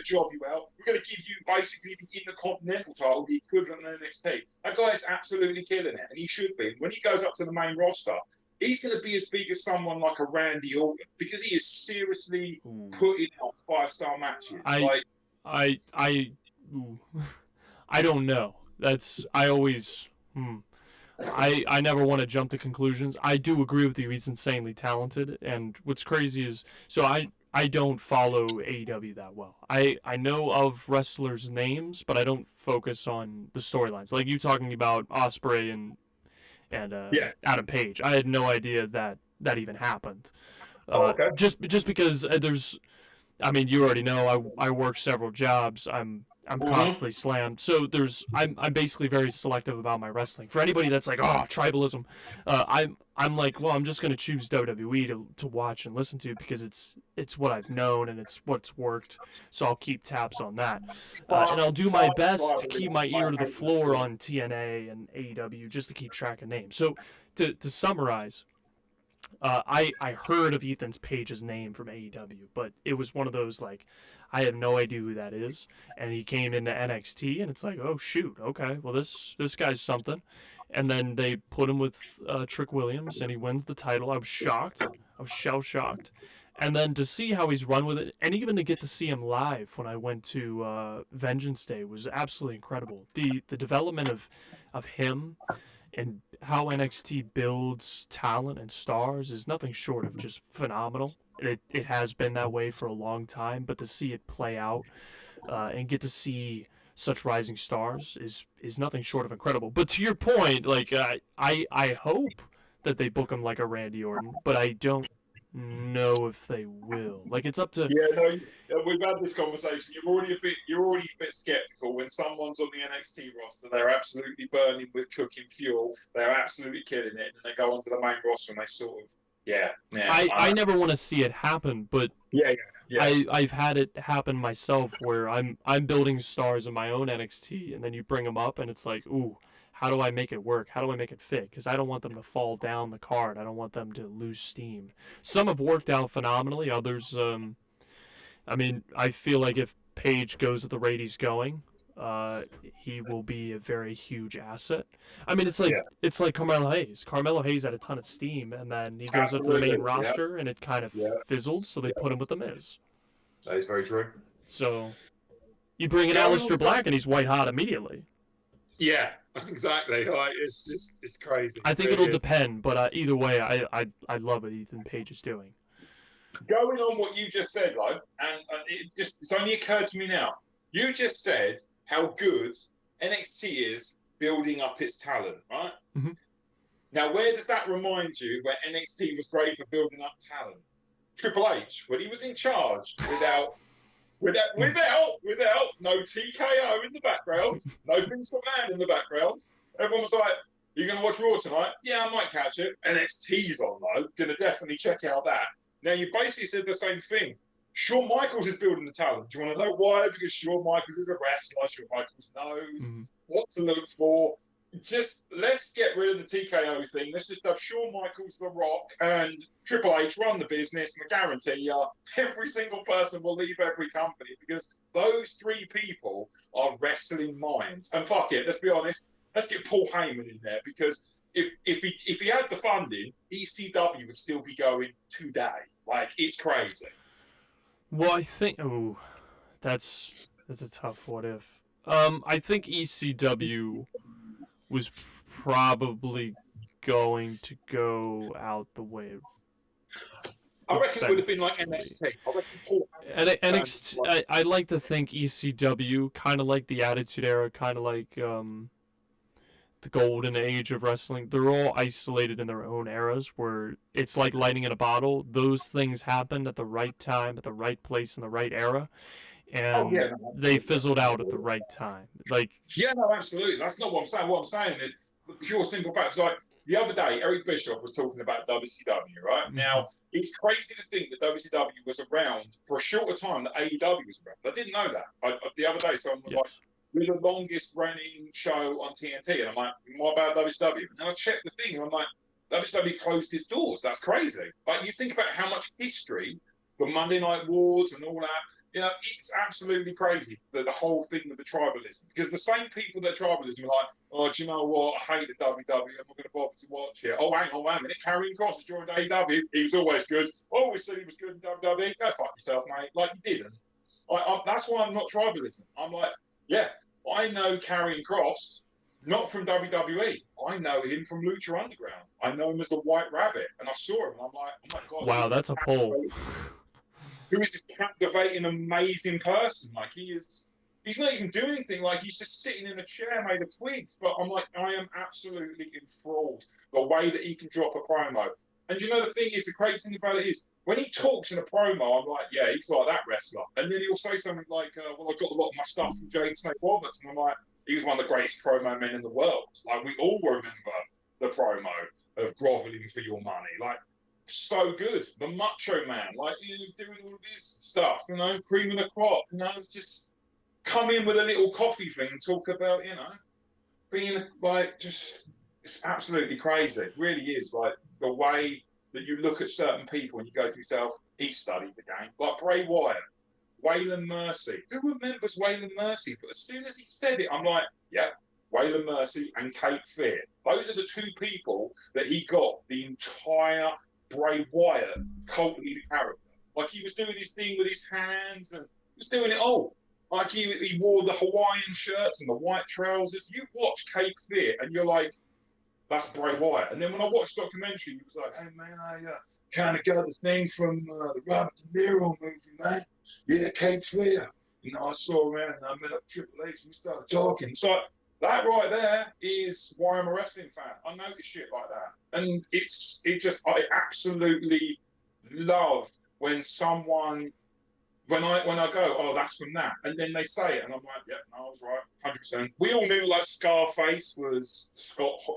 [SPEAKER 2] job you out. We're gonna give you basically the Intercontinental title, the equivalent of NXT. That guy is absolutely killing it, and he should be. When he goes up to the main roster, he's going to be as big as someone like a Randy Orton because he is seriously putting out 5-star matches.
[SPEAKER 1] I don't know. I never want to jump to conclusions. I do agree with you. He's insanely talented, and what's crazy is I don't follow AEW that well. I know of wrestlers' names, but I don't focus on the storylines. Like you talking about Ospreay and Adam Page. I had no idea that even happened.
[SPEAKER 2] Okay.
[SPEAKER 1] Just because there's, I mean, you already know I work several jobs. I'm constantly slammed. So I'm basically very selective about my wrestling. For anybody that's like, oh, tribalism, I'm like, well, I'm just gonna choose WWE to watch and listen to because it's what I've known and it's what's worked. So I'll keep tabs on that, and I'll do my best to keep my ear to the floor on TNA and AEW just to keep track of names. So to summarize. I heard of Ethan Page's name from AEW, but it was one of those like I have no idea who that is, and he came into NXT, and it's like, oh shoot, okay, well this guy's something, and then they put him with Trick Williams, and he wins the title. I was shocked, I was shell shocked, and then to see how he's run with it, and even to get to see him live when I went to Vengeance Day was absolutely incredible. The development of him. And how NXT builds talent and stars is nothing short of just phenomenal. It has been that way for a long time, but to see it play out and get to see such rising stars is nothing short of incredible. But to your point, like I hope that they book him like a Randy Orton, but I don't know if they will. Like it's up to.
[SPEAKER 2] Yeah, no, we've had this conversation. You're already a bit skeptical when someone's on the NXT roster. They're absolutely burning with cooking fuel. They're absolutely killing it, and they go onto the main roster and they sort of I
[SPEAKER 1] never want to see it happen, but I've had it happen myself where I'm building stars in my own NXT, and then you bring them up, and it's like, ooh. How do I make it work? How do I make it fit? Because I don't want them to fall down the card. I don't want them to lose steam. Some have worked out phenomenally. Others, I mean, I feel like if Page goes at the rate he's going, he will be a very huge asset. I mean, it's like Carmelo Hayes. Carmelo Hayes had a ton of steam, and then he goes up to the main roster, and it kind of fizzled, so they put him with The Miz.
[SPEAKER 2] That is very true.
[SPEAKER 1] So you bring in Aleister Black, and he's white hot immediately.
[SPEAKER 2] Yeah, exactly. Like, it's crazy.
[SPEAKER 1] I think it'll depend, but either way, I love what Ethan Page is doing.
[SPEAKER 2] Going on what you just said, though, and it's only occurred to me now. You just said how good NXT is building up its talent, right?
[SPEAKER 1] Mm-hmm.
[SPEAKER 2] Now, where does that remind you where NXT was great for building up talent? Triple H, when he was in charge, without no TKO in the background, no Vince McMahon in the background. Everyone was like, "You gonna watch Raw tonight?" Yeah, I might catch it. NXT's on though. Gonna definitely check out that. Now you basically said the same thing. Shawn Michaels is building the talent. Do you want to know why? Because Shawn Michaels is a wrestler. Shawn Michaels knows what to look for. Just let's get rid of the TKO thing. Let's just have Shawn Michaels, The Rock, and Triple H run the business, and I guarantee you, every single person will leave every company because those three people are wrestling minds. And fuck it, let's be honest. Let's get Paul Heyman in there because if he had the funding, ECW would still be going today. Like it's crazy.
[SPEAKER 1] Well, I think that's a tough what if. I think ECW was probably going to go out the way
[SPEAKER 2] I reckon it would have been like
[SPEAKER 1] eventually.
[SPEAKER 2] NXT. I reckon Paul
[SPEAKER 1] And
[SPEAKER 2] Heyman turned
[SPEAKER 1] NXT,
[SPEAKER 2] like,
[SPEAKER 1] I like to think ECW, kind of like the Attitude Era, kind of like the golden age of wrestling. They're all isolated in their own eras where it's like lightning in a bottle. Those things happened at the right time, at the right place, in the right era,
[SPEAKER 2] oh
[SPEAKER 1] and
[SPEAKER 2] yeah, no,
[SPEAKER 1] they
[SPEAKER 2] absolutely.
[SPEAKER 1] fizzled out at the right time. Like,
[SPEAKER 2] Yeah, no, absolutely. That's not what I'm saying. What I'm saying is the pure simple facts. Like the other day, Eric Bischoff was talking about WCW. Right
[SPEAKER 1] mm-hmm.
[SPEAKER 2] now, it's crazy to think that WCW was around for a shorter time that AEW was around. I didn't know that. The other day, someone was
[SPEAKER 1] Yes.
[SPEAKER 2] like, "We're the longest running show on TNT," and I'm like, "What about WCW?" And then I checked the thing, and I'm like, "WCW closed its doors. That's crazy." Like you think about how much history the Monday Night Wars and all that. You know, it's absolutely crazy, the whole thing with the tribalism. Because the same people that tribalism are like, oh, do you know what? I hate the WWE. I'm not going to bother to watch it. Oh, hang on, wait a minute. Karrion Kross has joined AEW. He was always good. Always said he was good in WWE. Go fuck yourself, mate. Like, you didn't. That's why I'm not tribalism. I'm like, yeah, I know Karrion Kross, not from WWE. I know him from Lucha Underground. I know him as the White Rabbit. And I saw him, and I'm like, oh my God.
[SPEAKER 1] Wow, that's a poll.
[SPEAKER 2] Who is this captivating, amazing person? Like he's not even doing anything. Like he's just sitting in a chair made of twigs. But I'm like, I am absolutely enthralled the way that he can drop a promo. And you know the thing is, the crazy thing about it is when he talks in a promo, I'm like, yeah, he's like that wrestler. And then he'll say something like, well, I got a lot of my stuff from Jake Snake Roberts, and I'm like, he was one of the greatest promo men in the world. Like we all remember the promo of groveling for your money. Like so good. The Macho Man, like doing all of this stuff, cream of the crop, just come in with a little coffee thing and talk about, being like just it's absolutely crazy. It really is. Like the way that you look at certain people and you go to yourself, he studied the game. Like Bray Wyatt, Waylon Mercy. Who remembers Waylon Mercy? But as soon as he said it, I'm like, yeah, Waylon Mercy and Cape Fear. Those are the two people that he got the entire Bray Wyatt cult leader character. Like he was doing his thing with his hands and he was doing it all. Like he wore the Hawaiian shirts and the white trousers. You watch Cape Fear and you're like, that's Bray Wyatt. And then when I watched the documentary, he was like, hey man, I kind of got the thing from the Robert De Niro movie, man. Yeah, Cape Fear. I saw around and I met up with Triple H and we started talking. So that right there is why I'm a wrestling fan. I notice shit like that. And I absolutely love when someone when I go, oh, that's from that, and then they say it, and I'm like, yeah, no, I was right, 100%. We all knew like Scarface was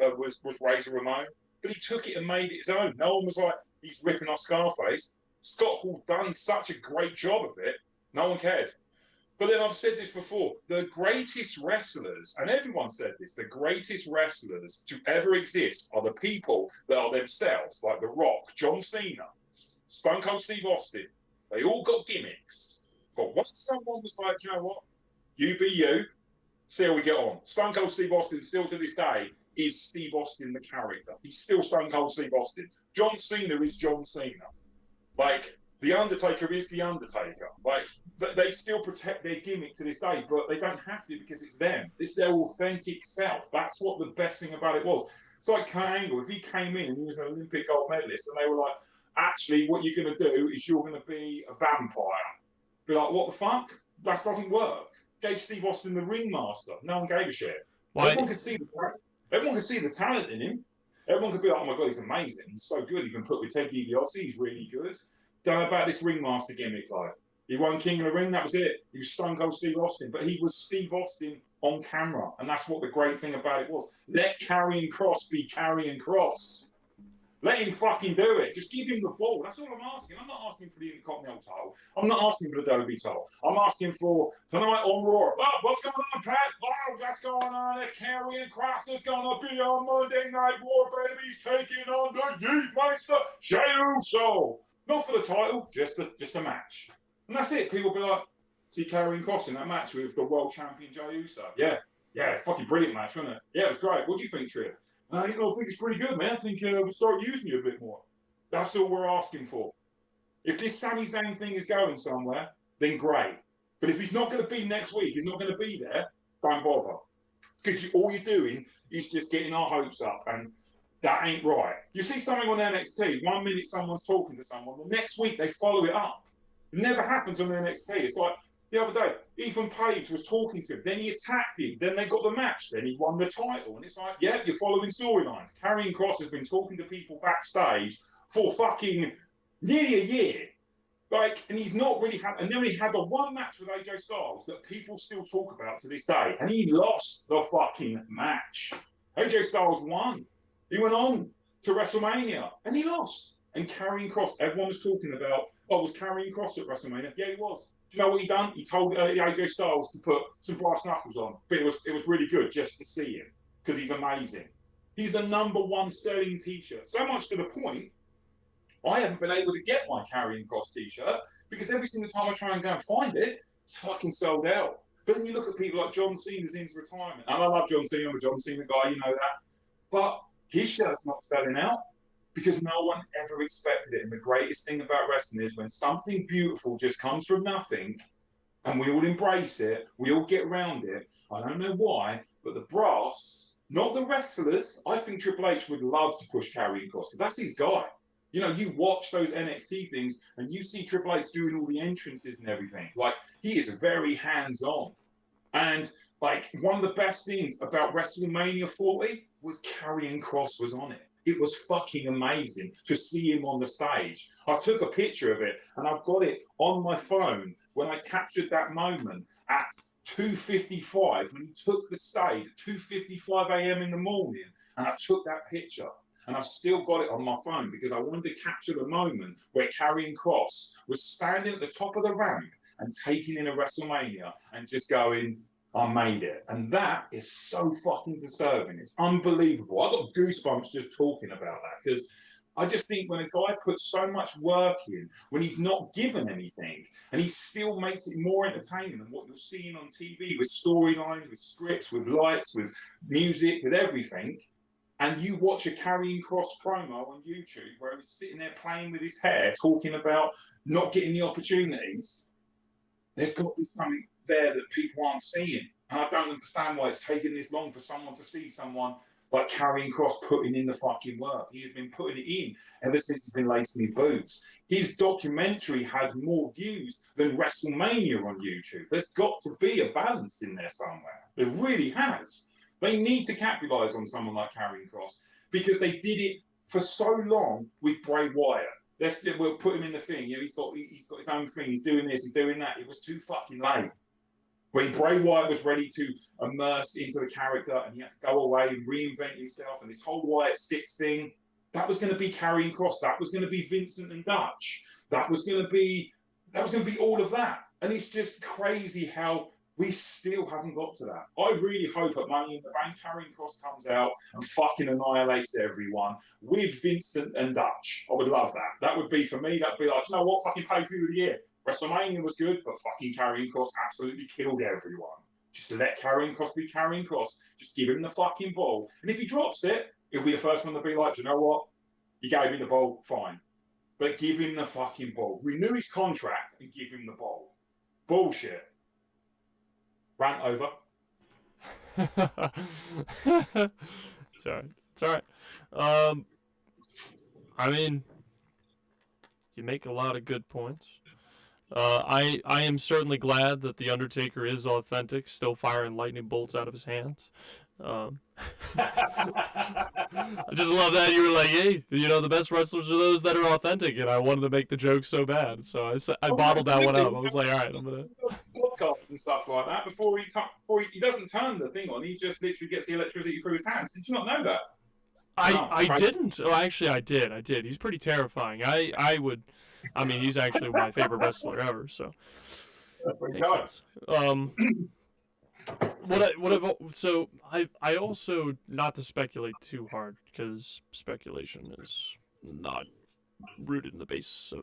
[SPEAKER 2] was Razor Ramon, but he took it and made it his own. No one was like, he's ripping off Scarface. Scott Hall done such a great job of it. No one cared. But then I've said this before: the greatest wrestlers, and everyone said this, the greatest wrestlers to ever exist are the people that are themselves, like The Rock, John Cena, Stone Cold Steve Austin. They all got gimmicks. But once someone was like, you know what? You be you, see how we get on. Stone Cold Steve Austin, still to this day, is Steve Austin the character. He's still Stone Cold Steve Austin. John Cena is John Cena. Like, The Undertaker is The Undertaker. Like, they still protect their gimmick to this day, but they don't have to because it's them. It's their authentic self. That's what the best thing about it was. It's like Kurt Angle. If he came in and he was an Olympic gold medalist and they were like, actually, what you're going to do is you're going to be a vampire. Be like, what the fuck? That doesn't work. Gave Steve Austin the ringmaster. No one gave a shit.
[SPEAKER 1] Why?
[SPEAKER 2] Everyone could see the talent in him. Everyone could be like, oh my God, he's amazing. He's so good. He can put with Ted DiBiase. He's really good. Don't know about this ringmaster gimmick. Like, he won King of the Ring. That was it. He was Stone Cold Steve Austin. But he was Steve Austin on camera. And that's what the great thing about it was. Let Karrion Kross be Karrion Kross. Let him fucking do it. Just give him the ball. That's all I'm asking. I'm not asking for the Intercontinental title. I'm not asking for the WWE title. I'm asking for tonight on Raw. Oh, what's going on, Pat? Oh, what's going on? It's Karrion Kross is going to be on Monday Night War, baby. He's taking on the Yeet Meister, Jey Uso. Not for the title, just a match. And that's it. People will be like, see Karrion Kross in that match with the world champion Jey Uso. Yeah, fucking brilliant match, wasn't it? Yeah, it was great. What do you think, Triv? I think it's pretty good, man. I think we'll start using you a bit more. That's all we're asking for. If this Sami Zayn thing is going somewhere, then great. But if he's not going to be next week, he's not going to be there, don't bother. Because all you're doing is just getting our hopes up. And That ain't right. You see something on NXT, 1 minute someone's talking to someone, the next week they follow it up. It never happens on NXT. It's like the other day, Ethan Page was talking to him, then he attacked him, then they got the match, then he won the title. And it's like, yeah, you're following storylines. Karrion Kross has been talking to people backstage for fucking nearly a year. Like, and he's not really had, and then he had the one match with AJ Styles that people still talk about to this day, and he lost the fucking match. AJ Styles won. He went on to WrestleMania, and he lost. And Karrion Kross, everyone was talking about, oh, was Karrion Kross at WrestleMania? Yeah, he was. Do you know what he done? He told AJ Styles to put some brass knuckles on, but it was really good just to see him, because he's amazing. He's the #1 selling t-shirt, so much to the point I haven't been able to get my Karrion Kross t-shirt because every single time I try and go and find it, it's fucking sold out. But then you look at people like John Cena's into retirement, and I love John Cena, I'm a John Cena guy, you know that. But his shirt's not selling out because no one ever expected it. And the greatest thing about wrestling is when something beautiful just comes from nothing and we all embrace it, we all get around it. I don't know why, but the brass, not the wrestlers, I think Triple H would love to push Karrion Kross because that's his guy. You know, you watch those NXT things and you see Triple H doing all the entrances and everything. Like, he is very hands-on. And, like, one of the best things about WrestleMania 40 was Karrion Kross was on it. It was fucking amazing to see him on the stage. I took a picture of it and I've got it on my phone when I captured that moment at 2:55 when he took the stage at 2:55 a.m. in the morning, and I took that picture. And I've still got it on my phone because I wanted to capture the moment where Karrion Kross was standing at the top of the ramp and taking in a WrestleMania and just going, I made it. And that is so fucking deserving. It's unbelievable. I got goosebumps just talking about that because I just think when a guy puts so much work in, when he's not given anything, and he still makes it more entertaining than what you're seeing on TV with storylines, with scripts, with lights, with music, with everything, and you watch a Karrion Kross promo on YouTube where he's sitting there playing with his hair, talking about not getting the opportunities, there's got to be something there that people aren't seeing. And I don't understand why it's taken this long for someone to see someone like Karrion Kross putting in the fucking work. He has been putting it in ever since he's been lacing his boots. His documentary had more views than WrestleMania on YouTube. There's got to be a balance in there somewhere. It really has. They need to capitalize on someone like Karrion Kross because they did it for so long with Bray Wyatt. We'll put him in the thing. You know, he's got his own thing. He's doing this. He's doing that. It was too fucking late. When Bray Wyatt was ready to immerse into the character and he had to go away and reinvent himself and this whole Wyatt Six thing, that was going to be Karrion Kross. That was going to be Vincent and Dutch. That was going to be all of that. And it's just crazy how we still haven't got to that. I really hope at Money in the Bank, Karrion Kross comes out and fucking annihilates everyone with Vincent and Dutch. I would love that. That would be, for me, that'd be like, you know what, fucking pay-per-view of the year. WrestleMania was good, but fucking Karrion Kross absolutely killed everyone. Just let Karrion Kross be Karrion Kross. Just give him the fucking ball. And if he drops it, he'll be the first one to be like, you know what? You gave me the ball, fine. But give him the fucking ball. Renew his contract and give him the ball. Bullshit. Rant over.
[SPEAKER 1] It's all right. It's all right. I mean, you make a lot of good points. I am certainly glad that the Undertaker is authentic, still firing lightning bolts out of his hands. I just love that you were like, hey, you know, the best wrestlers are those that are authentic, and I wanted to make the joke so bad, so I bottled that one up. I was like, all right, I'm gonna
[SPEAKER 2] podcasts and stuff like that before he doesn't turn the thing on. He just literally gets the electricity through his hands. Did you not know that?
[SPEAKER 1] I didn't. Oh, actually, I did. He's pretty terrifying. I mean, he's actually my favorite wrestler ever. So makes sense. I also, not to speculate too hard because speculation is not rooted in the basis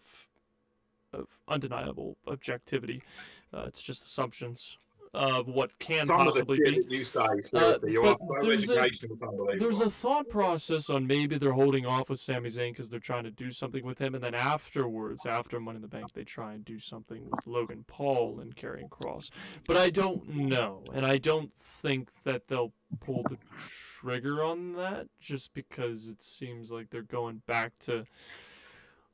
[SPEAKER 1] of undeniable objectivity. It's just assumptions. of what can
[SPEAKER 2] Some
[SPEAKER 1] possibly
[SPEAKER 2] of the
[SPEAKER 1] be.
[SPEAKER 2] shit that you say, seriously, you are
[SPEAKER 1] But
[SPEAKER 2] so educational, it's unbelievable.
[SPEAKER 1] there's a thought process on maybe they're holding off with Sami Zayn because they're trying to do something with him, and then afterwards, after Money in the Bank, they try and do something with Logan Paul and Karrion Kross. But I don't know, and I don't think that they'll pull the trigger on that just because it seems like they're going back to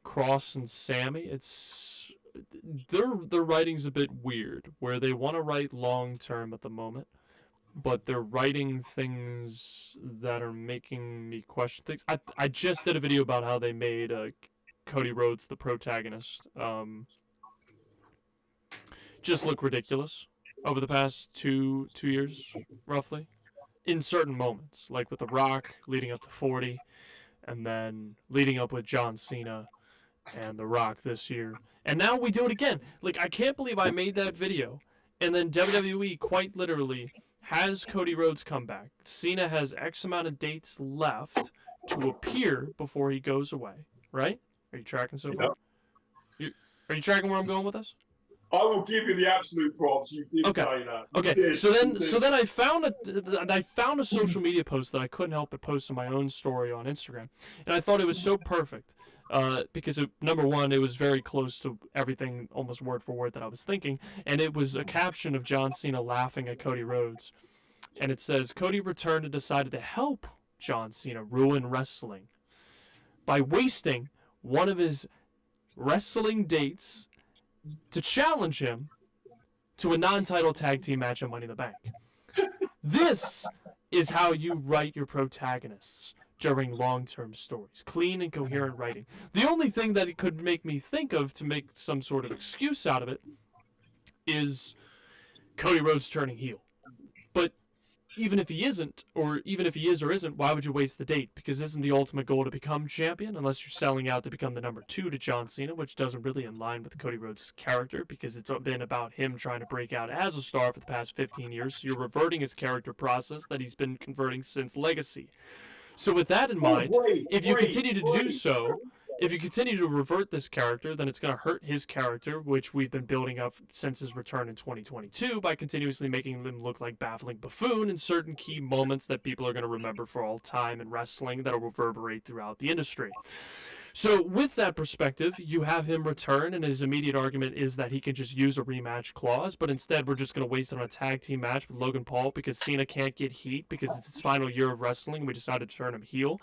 [SPEAKER 1] Kross and Sammy. It's their writing's a bit weird, where they want to write long term at the moment, but they're writing things that are making me question things. I just did a video about how they made Cody Rhodes the protagonist just look ridiculous over the past two years, roughly, in certain moments, like with The Rock leading up to 40, and then leading up with John Cena and The Rock this year. And now we do it again. Like, I can't believe I made that video, and then WWE quite literally has Cody Rhodes come back. Cena has X amount of dates left to appear before he goes away, right? Are you tracking so far? Are you tracking where I'm going with this?
[SPEAKER 2] I will give you the absolute props. You did say that.
[SPEAKER 1] Okay. So then I found a social media post that I couldn't help but post in my own story on Instagram, and I thought it was so perfect. Because number one, it was very close to everything, almost word for word, that I was thinking, and it was a caption of John Cena laughing at Cody Rhodes, and it says, "Cody returned and decided to help John Cena ruin wrestling by wasting one of his wrestling dates to challenge him to a non-title tag team match at Money in the Bank." This is how you write your protagonists during long-term stories. Clean and coherent writing. The only thing that it could make me think of to make some sort of excuse out of it is Cody Rhodes turning heel. But even if he isn't, or even if he is or isn't, why would you waste the date? Because isn't the ultimate goal to become champion, unless you're selling out to become the number 2 to John Cena, which doesn't really align with Cody Rhodes' character, because it's been about him trying to break out as a star for the past 15 years, so you're reverting his character process that he's been converting since Legacy. So with that in mind, if you continue to do so, if you continue to revert this character, then it's going to hurt his character, which we've been building up since his return in 2022 by continuously making him look like baffling buffoon in certain key moments that people are going to remember for all time in wrestling that will reverberate throughout the industry. So with that perspective, you have him return, and his immediate argument is that he can just use a rematch clause, but instead we're just going to waste it on a tag team match with Logan Paul because Cena can't get heat because it's his final year of wrestling. We decided to turn him heel.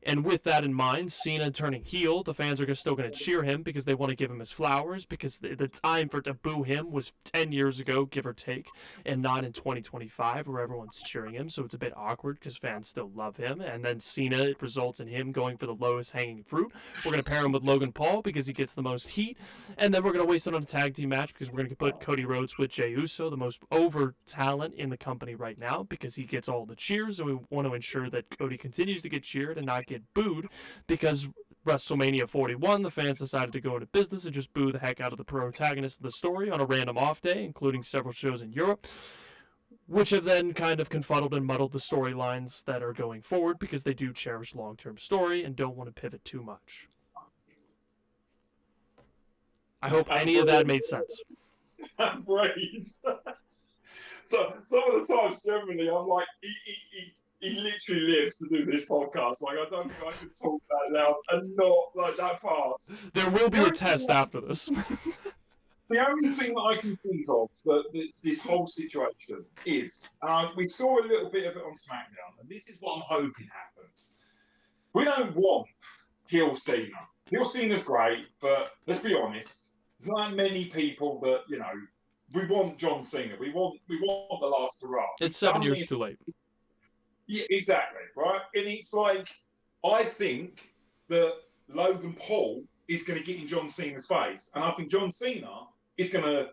[SPEAKER 1] And with that in mind, Cena turning heel, the fans are still going to cheer him because they want to give him his flowers, because the time for to boo him was 10 years ago, give or take, and not in 2025 where everyone's cheering him. So it's a bit awkward because fans still love him. And then Cena, it results in him going for the lowest hanging fruit. We're going to pair him with Logan Paul because he gets the most heat. And then we're going to waste it on a tag team match because we're going to put Cody Rhodes with Jey Uso, the most over talent in the company right now, because he gets all the cheers, and we want to ensure that Cody continues to get cheered and not get booed, because WrestleMania 41, the fans decided to go into business and just boo the heck out of the protagonist of the story on a random off day, including several shows in Europe, which have then kind of confuddled and muddled the storylines that are going forward because they do cherish long-term story and don't want to pivot too much. I hope any of that made sense.
[SPEAKER 2] Right. So some of the times, generally, I'm like, he literally lives to do this podcast. Like, I don't think I can talk that loud and not like that fast.
[SPEAKER 1] There will be a test after this.
[SPEAKER 2] The only thing that I can think of that this whole situation is, we saw a little bit of it on SmackDown, and this is what I'm hoping happens. We don't want heel Cena. Heel Cena's great, but let's be honest, there's not many people that, you know, we want John Cena. We want the last hurrah.
[SPEAKER 1] It's 7 years too late.
[SPEAKER 2] Yeah, exactly, right? And it's like, I think that Logan Paul is going to get in John Cena's face. And I think John Cena is going to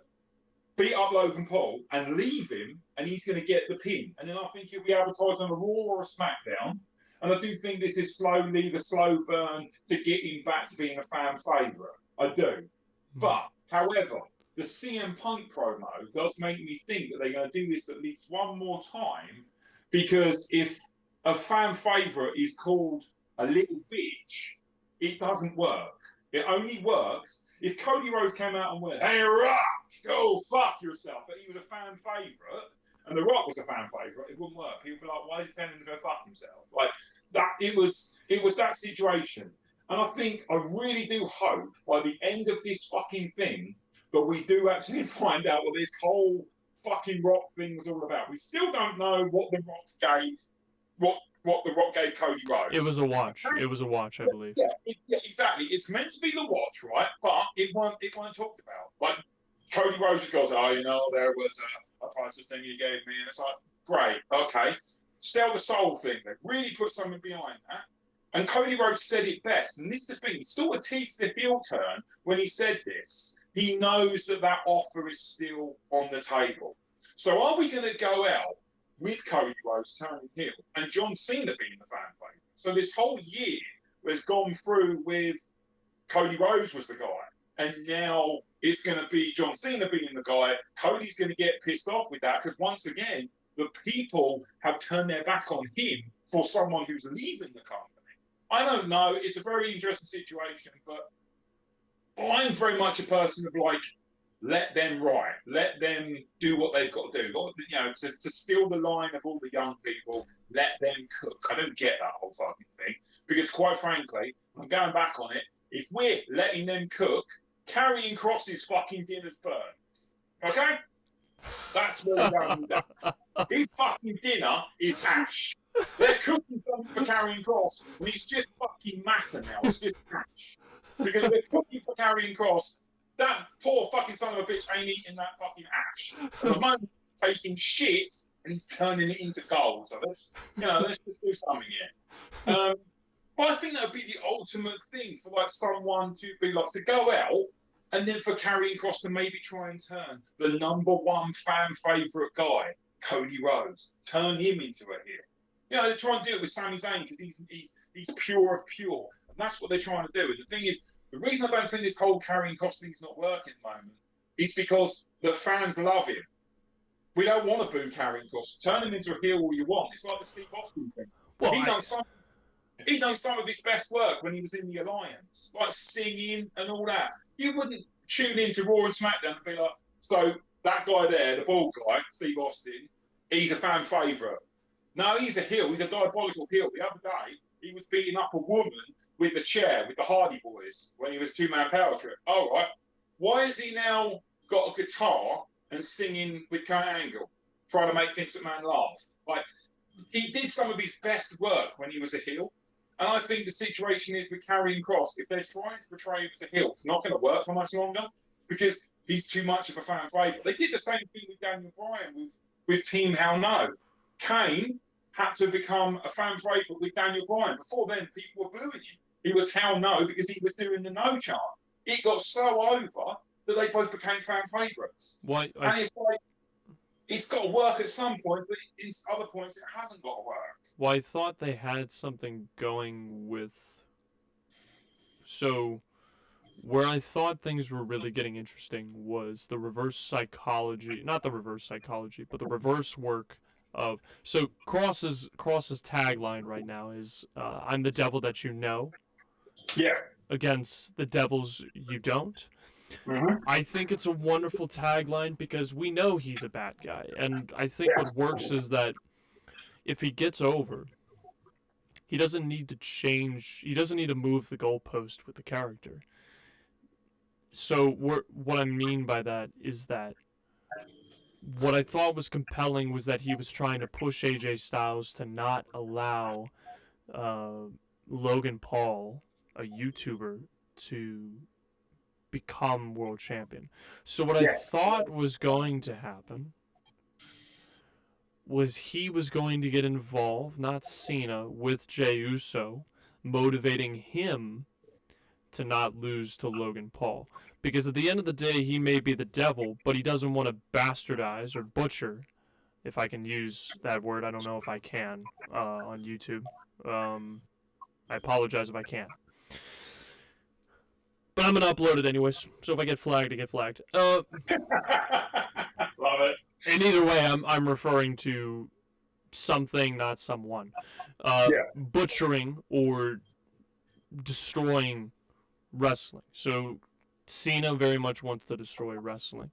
[SPEAKER 2] beat up Logan Paul and leave him, and he's going to get the pin. And then I think he'll be advertised on a Raw or a SmackDown. And I do think this is the slow burn to get him back to being a fan favourite. I do. But, however, the CM Punk promo does make me think that they're going to do this at least one more time. Because if a fan favourite is called a little bitch, it doesn't work. It only works if Cody Rhodes came out and went, "Hey, rah!" go fuck yourself. But he was a fan favourite, and The Rock was a fan favourite. It wouldn't work. People were like, why is he telling him to go fuck himself? Like that. It was that situation. And I think I really do hope by the end of this fucking thing that we do actually find out what this whole fucking Rock thing was all about. We still don't know what The Rock gave, what The Rock gave Cody Rhodes.
[SPEAKER 1] It was a watch. It was a watch, I believe.
[SPEAKER 2] Yeah, exactly. It's meant to be the watch, right? But it weren't talked about. Like Cody Rhodes just goes, oh, there was a priceless thing you gave me, and it's like, great, okay, sell the soul thing. They really put something behind that. And Cody Rhodes said it best, and this is the thing, he sort of teased the heel turn when he said this. He knows that offer is still on the table. So are we going to go out with Cody Rhodes turning heel and John Cena being the fan favourite? So this whole year has gone through with Cody Rhodes was the guy, and now it's going to be John Cena being the guy. Cody's going to get pissed off with that because once again, the people have turned their back on him for someone who's leaving the company. I don't know. It's a very interesting situation, but I'm very much a person of like, let them write, let them do what they've got to do. To steal the line of all the young people, let them cook. I don't get that whole fucking thing because, quite frankly, I'm going back on it. If we're letting them cook, Karrion Kross's fucking dinner's burned. Okay, that's where we're going with that. His fucking dinner is ash. They're cooking something for Karrion Kross, and it's just fucking matter now. It's just ash. Because they're cooking for Karrion Kross, that poor fucking son of a bitch ain't eating that fucking ash. At the moment, he's taking shit and he's turning it into gold. So let's just do something here. But I think that would be the ultimate thing for like someone to be like to go out and then for Karrion Kross to maybe try and turn the number one fan favourite guy, Cody Rhodes, turn him into a heel. They try and do it with Sami Zayn because he's pure of pure. And that's what they're trying to do. And the thing is, the reason I don't think this whole Karrion Kross thing is not working at the moment is because the fans love him. We don't want to boo Karrion Kross. Turn him into a heel all you want. It's like the Steve Austin thing.
[SPEAKER 1] Well,
[SPEAKER 2] He done some of his best work when he was in the Alliance, like singing and all that. You wouldn't tune into Raw and SmackDown and be like, so that guy there, the bald guy, Steve Austin, he's a fan favourite. No, he's a heel. He's a diabolical heel. The other day, he was beating up a woman with the chair, with the Hardy Boys, when he was two-man power trip. All right. Why has he now got a guitar and singing with Kurt Angle, trying to make Vince McMahon laugh? Like, he did some of his best work when he was a heel. And I think the situation is with Karrion Kross, if they're trying to portray him as a heel, it's not going to work for much longer because he's too much of a fan favourite. They did the same thing with Daniel Bryan with Team Hell No. Kane had to become a fan favourite with Daniel Bryan. Before then, people were booing him. He was Hell No because he was doing the no chant. It got so over that they both became fan favourites.
[SPEAKER 1] Why?
[SPEAKER 2] And it's like, it's got to work at some point, but in other points, it hasn't got to work.
[SPEAKER 1] Well, I thought they had something going with... So, where I thought things were really getting interesting was the reverse psychology... Not the reverse psychology, but the reverse work of... So, Cross's tagline right now is, I'm the devil that you know.
[SPEAKER 2] Yeah.
[SPEAKER 1] Against the devils you don't.
[SPEAKER 2] Mm-hmm.
[SPEAKER 1] I think it's a wonderful tagline because we know he's a bad guy. And I think what works is that if he gets over, he doesn't need to change, he doesn't need to move the goalpost with the character. So what I mean by that is that what I thought was compelling was that he was trying to push AJ Styles to not allow Logan Paul, a YouTuber, to become world champion. So what I thought was going to happen was he was going to get involved, not Cena, with Jey Uso, motivating him to not lose to Logan Paul. Because at the end of the day, he may be the devil, but he doesn't want to bastardize or butcher, if I can use that word. I don't know if I can on YouTube. I apologize if I can. But I'm going to upload it anyways, so if I get flagged, I get flagged.
[SPEAKER 2] Love it.
[SPEAKER 1] And either way, I'm referring to something, not someone. Butchering or destroying wrestling. So Cena very much wants to destroy wrestling.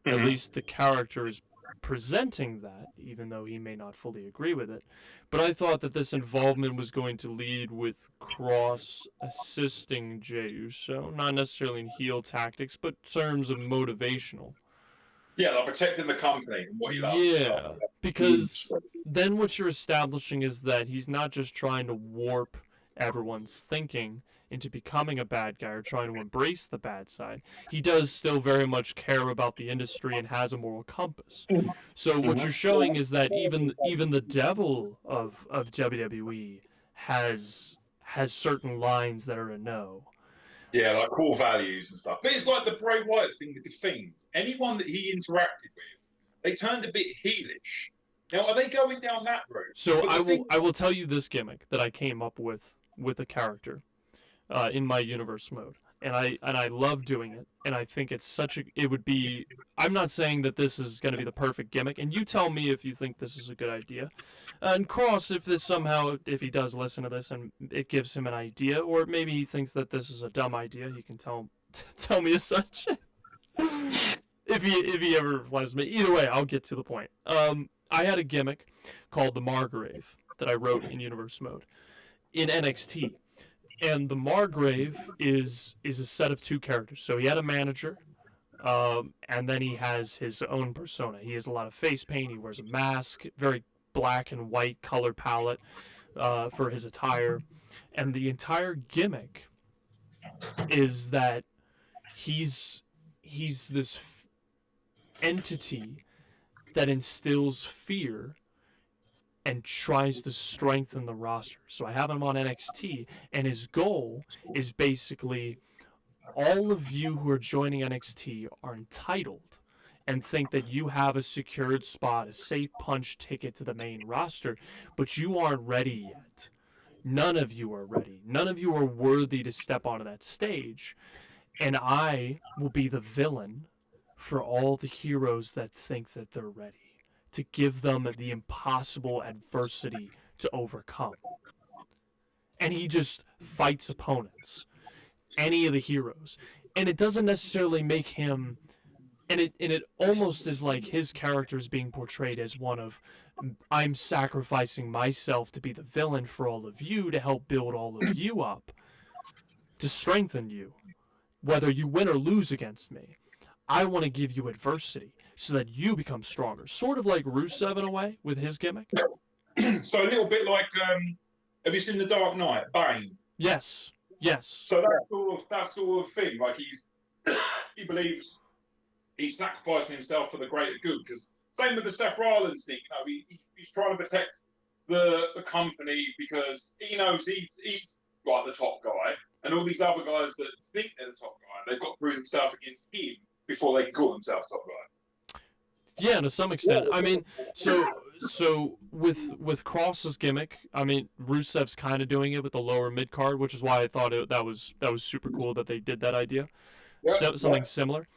[SPEAKER 1] At least the character is presenting that, even though he may not fully agree with it. But I thought that this involvement was going to lead with Cross assisting Jey Uso, not necessarily in heel tactics, but in terms of motivational.
[SPEAKER 2] Yeah, like protecting the company and what he loves.
[SPEAKER 1] Yeah, because then what you're establishing is that he's not just trying to warp everyone's thinking into becoming a bad guy or trying to embrace the bad side. He does still very much care about the industry and has a moral compass. So what you're showing is that even the devil of WWE has certain lines that are a no.
[SPEAKER 2] Yeah, like core values and stuff. But it's like the Bray Wyatt thing with the Fiend. Anyone that he interacted with, they turned a bit heelish. Now, are they going down that route?
[SPEAKER 1] So I will tell you this gimmick that I came up with a character in my universe mode, and I love doing it, and I think it would be. I'm not saying that this is going to be the perfect gimmick, and you tell me if you think this is a good idea. And Cross, if if he does listen to this and it gives him an idea, or maybe he thinks that this is a dumb idea, he can tell me as such. if he ever replies to me, either way, I'll get to the point. I had a gimmick called the Margrave that I wrote in universe mode in NXT. And the Margrave is a set of two characters. So he had a manager, and then he has his own persona. He has a lot of face paint. He wears a mask, very black and white color palette for his attire. And the entire gimmick is that he's this entity that instills fear and tries to strengthen the roster. So I have him on NXT, and his goal is basically all of you who are joining NXT are entitled and think that you have a secured spot, a safe punch ticket to the main roster, but you aren't ready yet. None of you are ready. None of you are worthy to step onto that stage, and I will be the villain for all the heroes that think that they're ready, to give them the impossible adversity to overcome. And he just fights opponents, any of the heroes. And it doesn't necessarily make him, and it almost is like his character is being portrayed as one of, I'm sacrificing myself to be the villain for all of you, to help build all of you up, to strengthen you, whether you win or lose against me. I want to give you adversity so that you become stronger. Sort of like Rusev in a way with his gimmick.
[SPEAKER 2] So a little bit like, have you seen The Dark Knight, Bane?
[SPEAKER 1] Yes.
[SPEAKER 2] So that sort of thing. Like he believes he's sacrificing himself for the greater good. Because same with the Seth Rollins thing. He's trying to protect the company because he knows he's like the top guy, and all these other guys that think they're the top guy, they've got to prove themselves against him before they can call themselves top guy.
[SPEAKER 1] Yeah, to some extent. I mean, so with Cross's gimmick, I mean, Rusev's kind of doing it with the lower mid card, which is why I thought that was super cool that they did that idea. Something similar.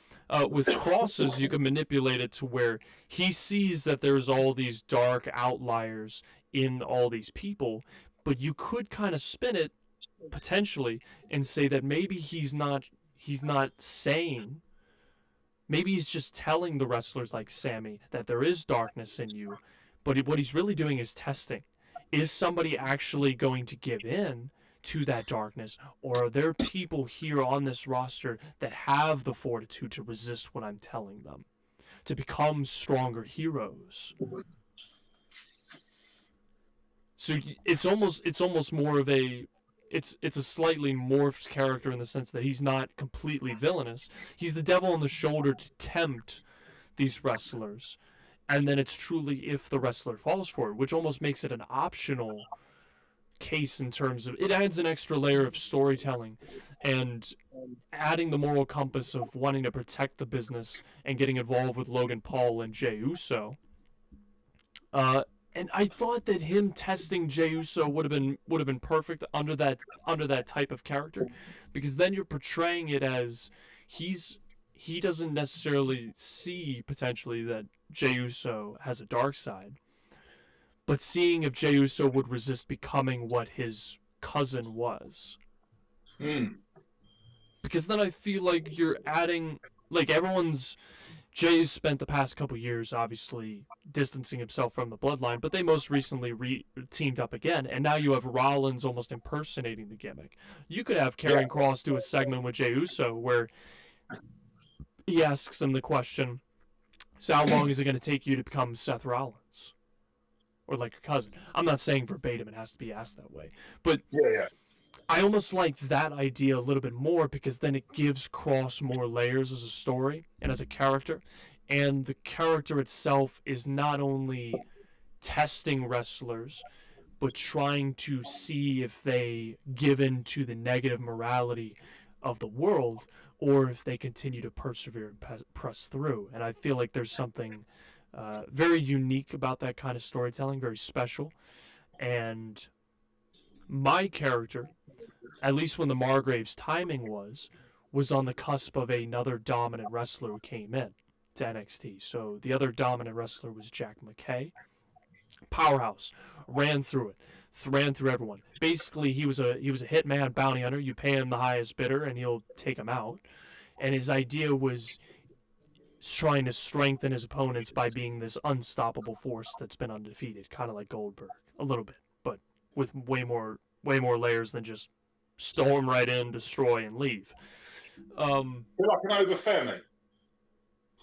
[SPEAKER 1] With Cross's, you can manipulate it to where he sees that there's all these dark outliers in all these people, but you could kind of spin it potentially and say that maybe he's not saying. Maybe he's just telling the wrestlers like Sammy that there is darkness in you, but what he's really doing is testing. Is somebody actually going to give in to that darkness, or are there people here on this roster that have the fortitude to resist what I'm telling them, to become stronger heroes? So it's almost more of a it's a slightly morphed character in the sense that he's not completely villainous. He's the devil on the shoulder to tempt these wrestlers, and then it's truly if the wrestler falls for it, which almost makes it an optional case in terms of it adds an extra layer of storytelling and adding the moral compass of wanting to protect the business and getting involved with Logan Paul and Jey Uso. And I thought that him testing Jey Uso would have been perfect under that type of character, because then you're portraying it as he doesn't necessarily see potentially that Jey Uso has a dark side, but seeing if Jey Uso would resist becoming what his cousin was. Because then I feel like you're adding, like, everyone's Jay's spent the past couple years obviously distancing himself from the bloodline, but they most recently teamed up again, and now you have Rollins almost impersonating the gimmick. You could have Karrion Kross do a segment with Jey Uso where he asks him the question, so how long is it going to take you to become Seth Rollins? Or like your cousin. I'm not saying verbatim it has to be asked that way, but I almost like that idea a little bit more because then it gives Kross more layers as a story and as a character. And the character itself is not only testing wrestlers, but trying to see if they give in to the negative morality of the world or if they continue to persevere and press through. And I feel like there's something very unique about that kind of storytelling, very special. And my character, at least when the Margrave's timing was on the cusp of another dominant wrestler who came in to NXT. So the other dominant wrestler was Jack McKay. Powerhouse. Ran through it. Ran through everyone. Basically, he was a hitman bounty hunter. You pay him the highest bidder and he'll take him out. And his idea was trying to strengthen his opponents by being this unstoppable force that's been undefeated, kind of like Goldberg, a little bit, but with way more layers than just storm right in, destroy, and leave.
[SPEAKER 2] Like an over-Femi.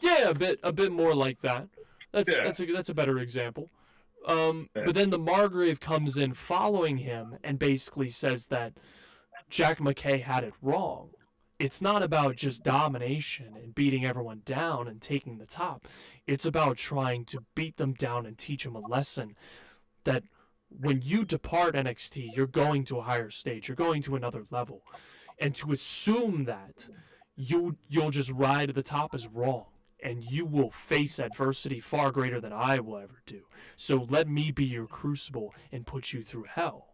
[SPEAKER 1] Yeah, a bit more like that. That's a better example. But then the Margrave comes in following him and basically says that Jack McKay had it wrong. It's not about just domination and beating everyone down and taking the top. It's about trying to beat them down and teach them a lesson that when you depart NXT, you're going to a higher stage. You're going to another level. And to assume that you'll just ride to the top is wrong. And you will face adversity far greater than I will ever do. So let me be your crucible and put you through hell.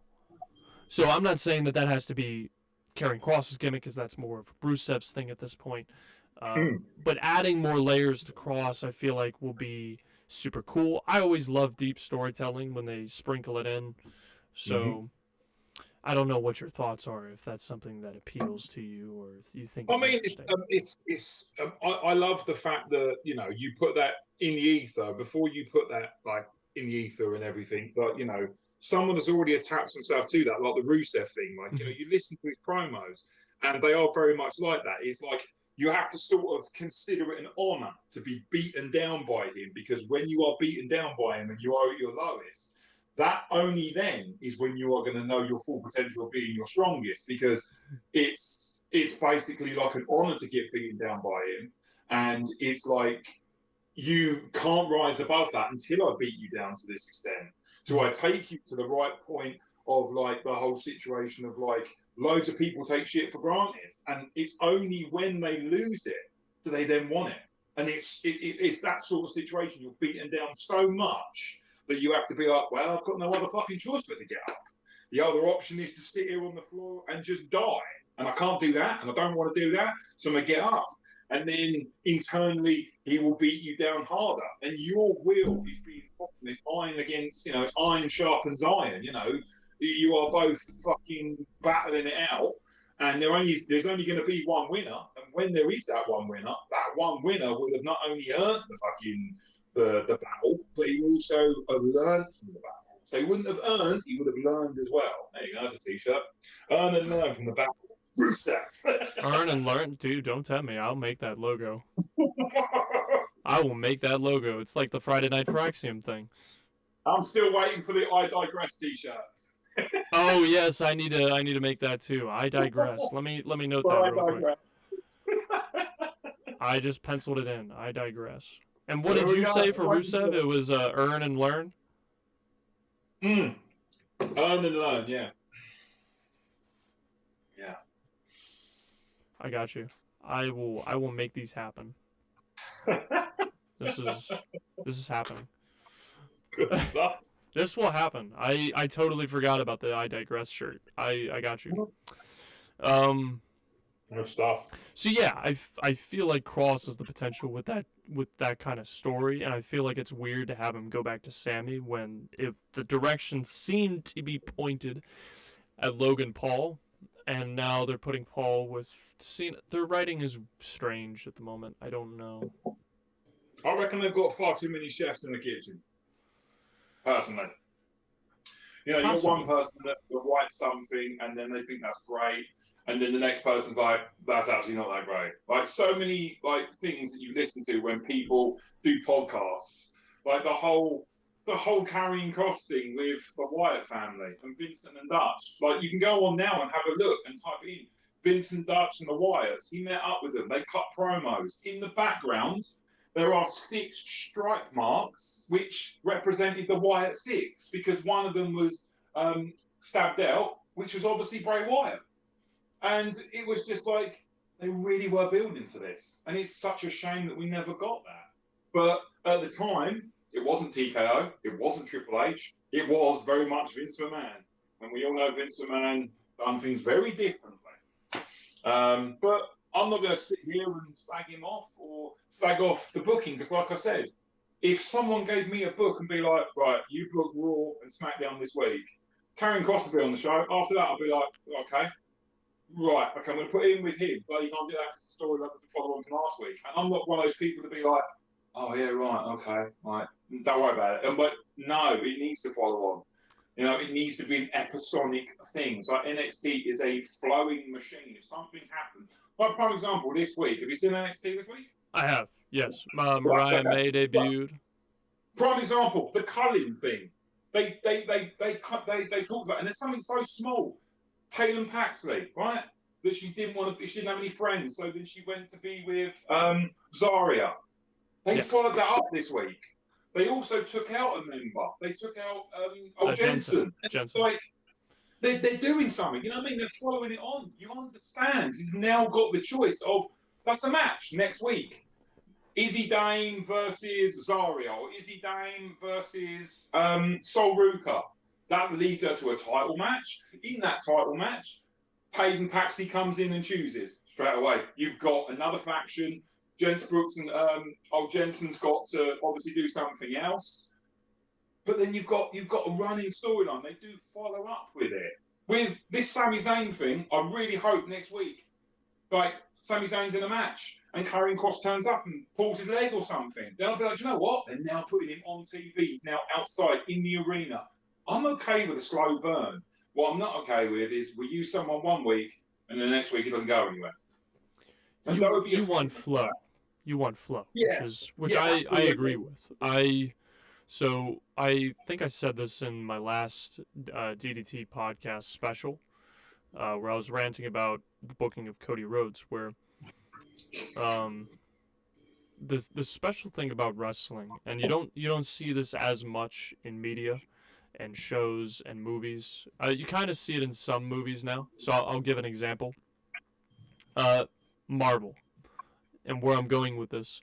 [SPEAKER 1] So I'm not saying that has to be Karrion Kross's gimmick, because that's more of Rusev's thing at this point. But adding more layers to Kross, I feel like, will be super cool. I always love deep storytelling when they sprinkle it in. So I don't know what your thoughts are, if that's something that appeals to you or if you think.
[SPEAKER 2] I mean, I love the fact that you put that in the ether before you put that like in the ether and everything. But someone has already attached themselves to that, like the Rusev thing. Like you listen to his promos, and they are very much like that. It's like you have to sort of consider it an honor to be beaten down by him, because when you are beaten down by him and you are at your lowest, that only then is when you are going to know your full potential of being your strongest, because it's basically like an honor to get beaten down by him, and it's like you can't rise above that until I beat you down to this extent. So I take you to the right point of like the whole situation of like loads of people take shit for granted, and it's only when they lose it do they then want it. And it's that sort of situation. You're beaten down so much that you have to be like, well, I've got no other fucking choice but to get up. The other option is to sit here on the floor and just die. And I can't do that, and I don't want to do that, so I'm going to get up. And then internally, he will beat you down harder. And your will is being often, it's iron against, it's iron sharpens iron, You are both fucking battling it out. And there's only going to be one winner. And when there is that one winner will have not only earned the battle, but he will also have learned from the battle. So he wouldn't have earned, he would have learned as well. There you go, that's a t-shirt. Earn and learn from the battle. Rusev.
[SPEAKER 1] Earn and learn? Dude, don't tell me. I'll make that logo. I will make that logo. It's like the Friday Night Fraxium thing.
[SPEAKER 2] I'm still waiting for the I Digress t-shirt.
[SPEAKER 1] Oh yes, I need to make that too. I digress. Let me note that real quick. I just penciled it in. I digress. And what did you say for Rusev? It was earn and learn?
[SPEAKER 2] Earn and learn, yeah. Yeah.
[SPEAKER 1] I got you. I will make these happen. This is happening.
[SPEAKER 2] Good stuff.
[SPEAKER 1] This will happen. I totally forgot about the I Digress shirt. I got you.
[SPEAKER 2] Good stuff.
[SPEAKER 1] So yeah, I feel like Kross has the potential with that kind of story, and I feel like it's weird to have him go back to Sammy when the direction seemed to be pointed at Logan Paul, and now they're putting Paul with Cena. Their writing is strange at the moment. I don't know.
[SPEAKER 2] I reckon they've got far too many chefs in the kitchen. Personally, you know, you're one
[SPEAKER 1] Possibly.
[SPEAKER 2] person that writes something, and then they think that's great, and then the next person's like, "That's actually not that great." Like so many like things that you listen to when people do podcasts, like the whole carrying cross thing with the Wyatt family and Vincent and Dutch. Like you can go on now and have a look and type in Vincent Dutch and the Wyatts. He met up with them. They cut promos. In the background, there are 6 stripe marks which represented the Wyatt 6 because one of them was stabbed out, which was obviously Bray Wyatt. And it was just like they really were building to this. And it's such a shame that we never got that. But at the time, it wasn't TKO, it wasn't Triple H, it was very much Vince McMahon. And we all know Vince McMahon done things very differently. But I'm not going to sit here and slag him off or slag off the booking because, like I said, if someone gave me a book and be like, right, you book Raw and SmackDown this week, Karrion Kross will be on the show. After that, I'll be like, okay, right, okay, I'm going to put it in with him, but you can't do that because the story doesn't follow on from last week. And I'm not one of those people to be like, oh yeah, right, okay, right, don't worry about it. But no, it needs to follow on. You know, it needs to be an episodic thing. So NXT is a flowing machine. If something happens, like prime example, this week, have you seen NXT this week?
[SPEAKER 1] I have, yes.
[SPEAKER 2] Right,
[SPEAKER 1] Mariah
[SPEAKER 2] okay.
[SPEAKER 1] May debuted.
[SPEAKER 2] Prime example, the culling thing. They talked about, and there's something so small. Taylor Paxley, right? That she didn't have any friends, so then she went to be with Zarya. They followed that up this week. They also took out a member. They took out Jensen. Like they're doing something. You know what I mean? They're following it on. You understand? You've now got the choice of that's a match next week. Izzy Dame versus Zarya, or Izzy Dame versus Sol Ruka. That leads her to a title match. In that title match, Peyton Paxley comes in and chooses straight away. You've got another faction. Jens Brooks and Jensen's got to obviously do something else. But then you've got a running storyline. They do follow up with it. With this Sami Zayn thing, I really hope next week, like Sami Zayn's in a match and Karrion Kross turns up and pulls his leg or something. Then I'll be like, you know what? They're now putting him on TV. He's now outside in the arena. I'm okay with a slow burn. What I'm not okay with is we use someone one week and then the next week it doesn't go anywhere. And
[SPEAKER 1] You want flow. You want flow,
[SPEAKER 2] yeah.
[SPEAKER 1] which I agree with. I think I said this in my last DDT podcast special, where I was ranting about the booking of Cody Rhodes, where the special thing about wrestling, and you don't see this as much in media and shows and movies. You kind of see it in some movies now. So I'll give an example. Marvel. And where I'm going with this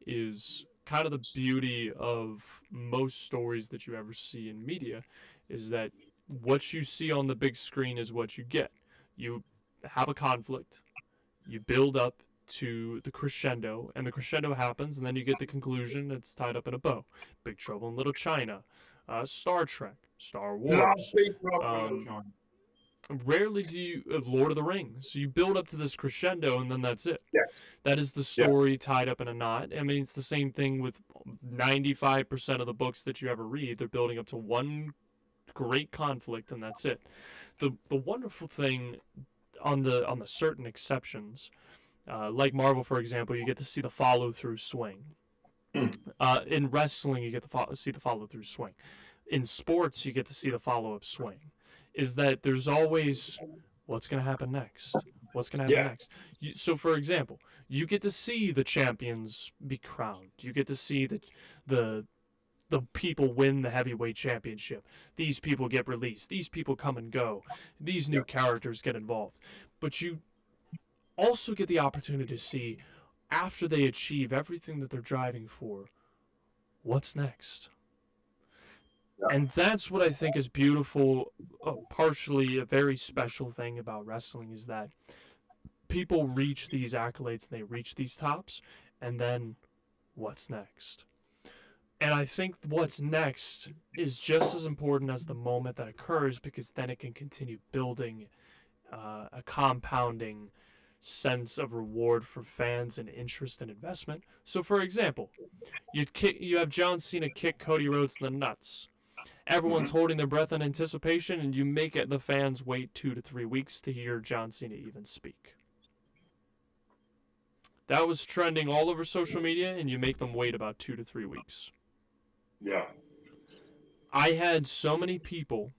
[SPEAKER 1] is kind of the beauty of most stories that you ever see in media is that what you see on the big screen is what you get. You have a conflict, you build up to the crescendo, and the crescendo happens, and then you get the conclusion. It's tied up in a bow. Big Trouble in Little China, Star Trek, Star Wars. Rarely do you Lord of the Rings. So you build up to this crescendo, and then that's it.
[SPEAKER 2] Yes.
[SPEAKER 1] That is the story tied up in a knot. I mean, it's the same thing with 95% of the books that you ever read. They're building up to one great conflict, and that's it. The wonderful thing on the certain exceptions, like Marvel, for example, you get to see the follow through swing. In wrestling, you get to see the follow through swing. In sports, you get to see the follow up swing. Is that there's always what's going to happen next? What's going to happen next? So, for example, you get to see the champions be crowned. You get to see the people win the heavyweight championship. These people get released. These people come and go. These new characters get involved. But you also get the opportunity to see, after they achieve everything that they're driving for, what's next? And that's what I think is beautiful, partially a very special thing about wrestling, is that people reach these accolades and they reach these tops, and then what's next? And I think what's next is just as important as the moment that occurs, because then it can continue building a compounding sense of reward for fans and interest and investment. So, for example, you have John Cena kick Cody Rhodes in the nuts. Everyone's holding their breath in anticipation, and you make it the fans wait 2 to 3 weeks to hear John Cena even speak. That was trending all over social media, and you make them wait about 2 to 3 weeks.
[SPEAKER 2] Yeah.
[SPEAKER 1] I had so many people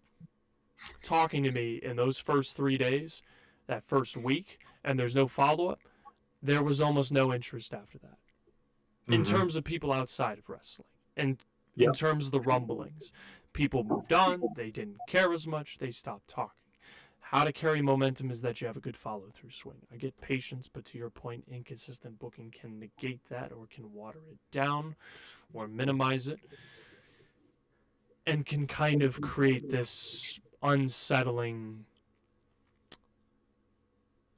[SPEAKER 1] talking to me in those first 3 days, that first week, and there's no follow-up. There was almost no interest after that. In terms of people outside of wrestling. And in terms of the rumblings. People moved on. They didn't care as much. They stopped talking. How to carry momentum is that you have a good follow-through swing. I get patience, but to your point, inconsistent booking can negate that or can water it down or minimize it and can kind of create this unsettling,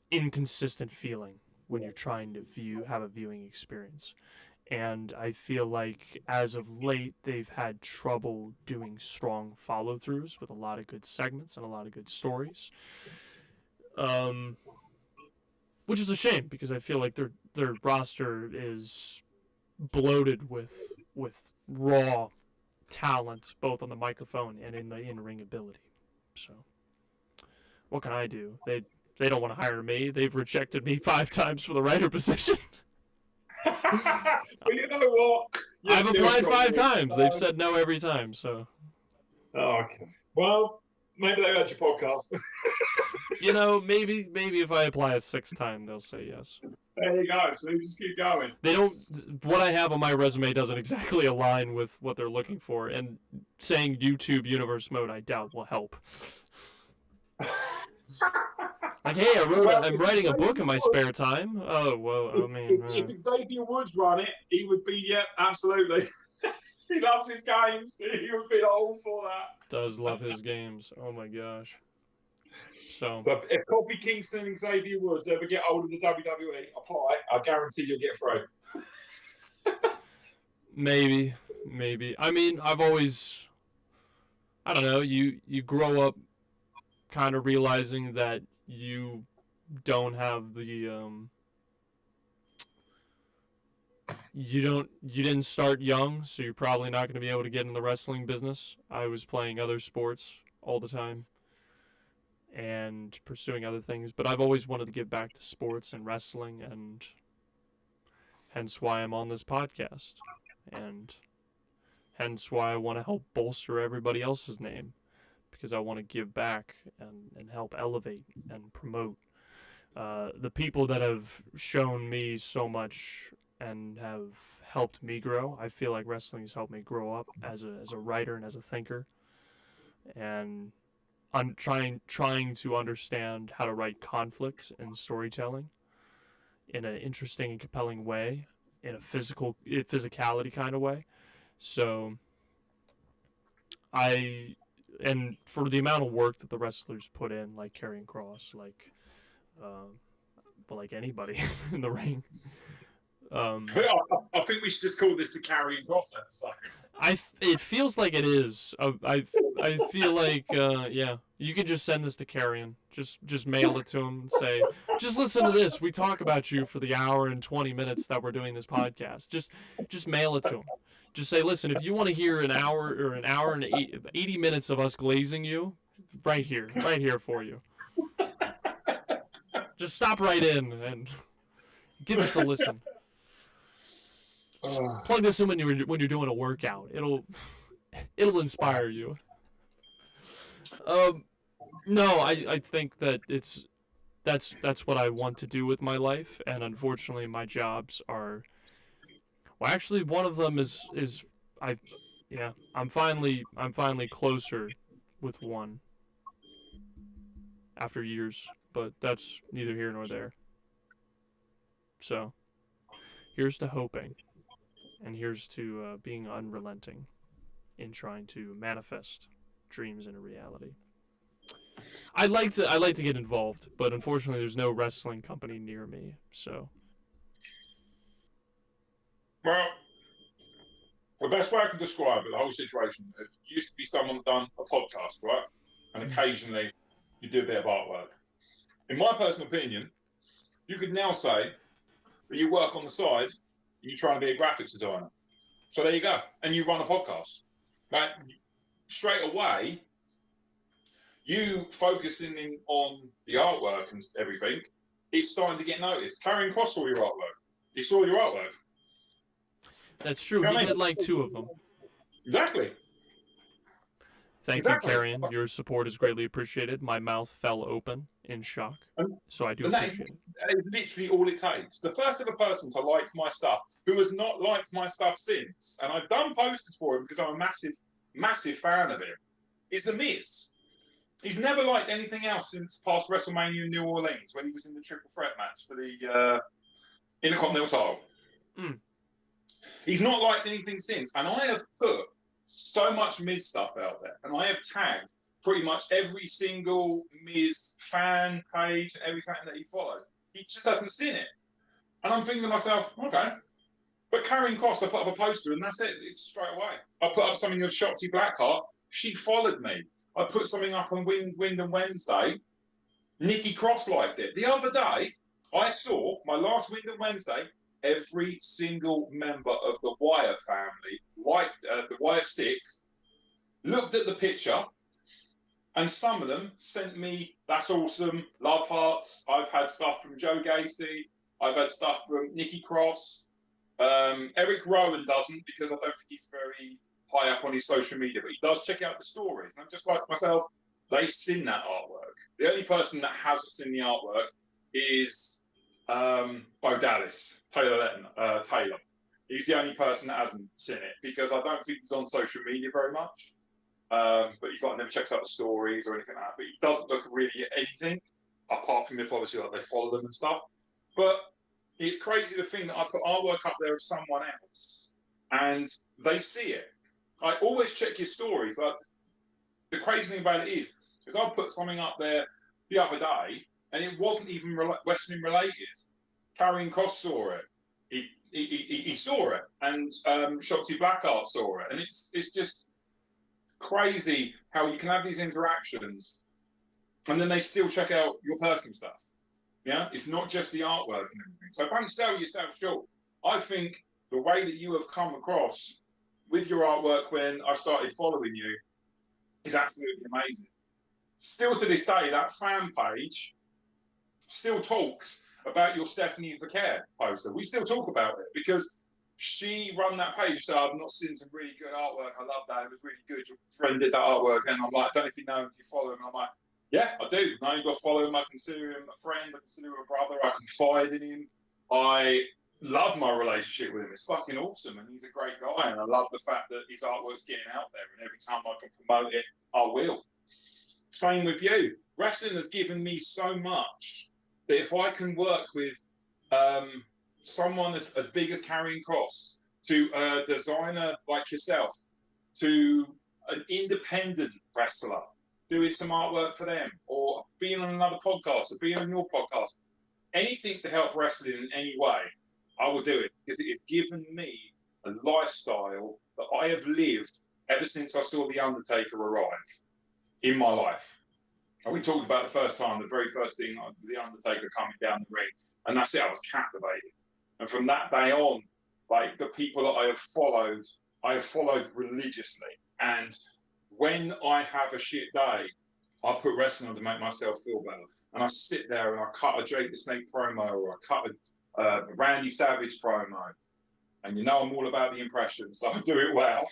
[SPEAKER 1] inconsistent feeling when you're trying to have a viewing experience. And I feel like as of late, they've had trouble doing strong follow-throughs with a lot of good segments and a lot of good stories. Which is a shame because I feel like their roster is bloated with raw talent, both on the microphone and in the in-ring ability. So, what can I do? They don't want to hire me. They've rejected me 5 times for the writer position.
[SPEAKER 2] But you know what?
[SPEAKER 1] I've applied 5 times. They've said no every time. So.
[SPEAKER 2] Oh, okay. Well, maybe they got your podcast.
[SPEAKER 1] You know, maybe if I apply a 6th time, they'll say yes.
[SPEAKER 2] There you go. So just keep going.
[SPEAKER 1] They don't. What I have on my resume doesn't exactly align with what they're looking for, and saying YouTube Universe Mode, I doubt will help. Like, hey, I'm writing a book in my spare time. Oh, well, I mean...
[SPEAKER 2] If Xavier Woods run it, he would be, yeah, absolutely. He loves his games. He would be all for that.
[SPEAKER 1] Does love his games. Oh, my gosh. So
[SPEAKER 2] if Kofi Kingston and Xavier Woods ever get hold of the WWE, apply, I guarantee you'll get through.
[SPEAKER 1] Maybe. I mean, I've always... I don't know, you grow up kind of realizing that you don't have the you didn't start young, so you're probably not going to be able to get in the wrestling business. I was playing other sports all the time and pursuing other things, but I've always wanted to give back to sports and wrestling, and hence why I'm on this podcast, and hence why I want to help bolster everybody else's name. Because I want to give back and help elevate and promote the people that have shown me so much and have helped me grow. I feel like wrestling has helped me grow up as a writer and as a thinker, and I'm trying to understand how to write conflict and storytelling in an interesting and compelling way, in a physicality kind of way. So and for the amount of work that the wrestlers put in, like Karrion Kross, like anybody in the ring.
[SPEAKER 2] I think we should just call this the Karrion Kross episode.
[SPEAKER 1] It feels like it is. I feel like yeah, you can just send this to Karrion. Just mail it to him and say, just listen to this. We talk about you for the hour and 20 minutes that we're doing this podcast. Just mail it to him. Just say, listen, if you want to hear an hour and 80 minutes of us glazing you, right here for you. Just stop right in and give us a listen. Just plug this in when you're doing a workout. It'll inspire you. No, I think that that's what I want to do with my life, and unfortunately my jobs are. Well, actually, one of them is I'm finally closer with one after years, but that's neither here nor there. So, here's to hoping, and here's to being unrelenting in trying to manifest dreams into reality. I'd like to get involved, but unfortunately, there's no wrestling company near me, so.
[SPEAKER 2] Well, the best way I can describe it, the whole situation, it used to be someone done a podcast, right? And occasionally you do a bit of artwork. In my personal opinion, You could now say that you work on the side and you're trying to be a graphics designer. So there you go. And you run a podcast. Like, straight away, you focusing in on the artwork and everything, it's starting to get noticed. Karrion Kross saw your artwork. He saw your artwork.
[SPEAKER 1] That's true.
[SPEAKER 2] You know
[SPEAKER 1] He
[SPEAKER 2] what I
[SPEAKER 1] did
[SPEAKER 2] mean?
[SPEAKER 1] like 2 of them.
[SPEAKER 2] Exactly.
[SPEAKER 1] Thank you, Karrion. Your support is greatly appreciated. My mouth fell open in shock, so I do appreciate it.
[SPEAKER 2] That is literally all it takes. The first ever person to like my stuff, who has not liked my stuff since, and I've done posters for him because I'm a massive, massive fan of him, is The Miz. He's never liked anything else since past WrestleMania in New Orleans when he was in the triple threat match for the Intercontinental title.
[SPEAKER 1] Mm.
[SPEAKER 2] He's not liked anything since, and I have put so much Miz stuff out there, and I have tagged pretty much every single Miz fan page and everything that he follows. He just hasn't seen it, and I'm thinking to myself, okay. But Karrion Kross, I put up a poster, and that's it. It's straight away. I put up something of Shotzi Blackheart. She followed me. I put something up on Wyndham Wednesday. Nikki Cross liked it. The other day, I saw my last Wyndham Wednesday. Every single member of the Wyatt family, the Wyatt Six, looked at the picture, and some of them sent me, "That's awesome, love hearts." I've had stuff from Joe Gacy. I've had stuff from Nikki Cross. Eric Rowan doesn't, because I don't think he's very high up on his social media, but he does check out the stories. And I'm just like myself, they've seen that artwork. The only person that hasn't seen the artwork is Bo Dallas, Taylor. He's the only person that hasn't seen it, because I don't think he's on social media very much. But he's like never checks out the stories or anything like that. But he doesn't look really at anything apart from if obviously like they follow them and stuff. But it's crazy to think that I put artwork up there of someone else and they see it. I always check your stories. Like, the crazy thing about it is I put something up there the other day and it wasn't even wrestling related. Karrion Kross saw it. He saw it, and Shotzi Blackheart saw it, and it's just crazy how you can have these interactions, and then they still check out your personal stuff. Yeah, it's not just the artwork and everything. So don't sell yourself short. I think the way that you have come across with your artwork when I started following you is absolutely amazing. Still to this day, that fan page still talks about your Stephanie Vaquer poster. We still talk about it because she run that page and said, "I've not seen some really good artwork. I love that. It was really good. Your friend did that artwork." And I'm like, "I don't know if you know him, do you follow him?" And I'm like, "Yeah, I do. I ain't got to follow him. I consider him a friend. I consider him a brother. I confide in him. I love my relationship with him. It's fucking awesome. And he's a great guy. And I love the fact that his artwork's getting out there. And every time I can promote it, I will." Same with you. Wrestling has given me so much that if I can work with someone as big as Karrion Kross, to a designer like yourself, to an independent wrestler, doing some artwork for them, or being on another podcast, or being on your podcast, anything to help wrestling in any way, I will do it, because it has given me a lifestyle that I have lived ever since I saw The Undertaker arrive in my life. And we talked about the first time, the very first thing, the Undertaker coming down the ring, and that's it. I was captivated, and from that day on, like, the people that I have followed religiously. And when I have a shit day, I put wrestling on to make myself feel better, and I sit there and I cut a Jake the Snake promo, or I cut a Randy Savage promo, and you know I'm all about the impressions, so I do it well.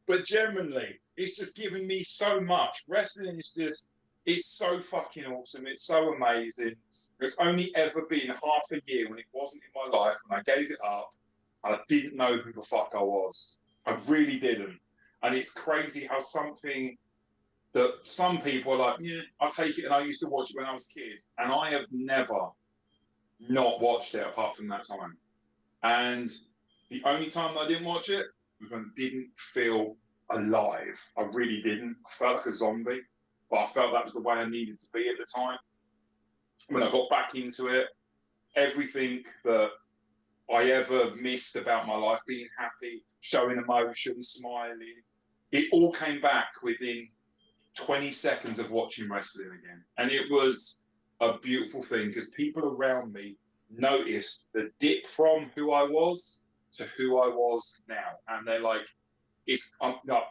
[SPEAKER 2] But genuinely, it's just giving me so much. Wrestling is just, it's so fucking awesome. It's so amazing. There's only ever been half a year when it wasn't in my life, when I gave it up, and I didn't know who the fuck I was. I really didn't. And it's crazy how something that some people are like, "Yeah, I'll take it," and I used to watch it when I was a kid. And I have never not watched it apart from that time. And the only time that I didn't watch it was when I didn't feel alive. I really didn't. I felt like a zombie, but I felt that was the way I needed to be at the time. When I got back into it, everything that I ever missed about my life, being happy, showing emotion, smiling, it all came back within 20 seconds of watching wrestling again. And it was a beautiful thing because people around me noticed the dip from who I was to who I was now. And they're like,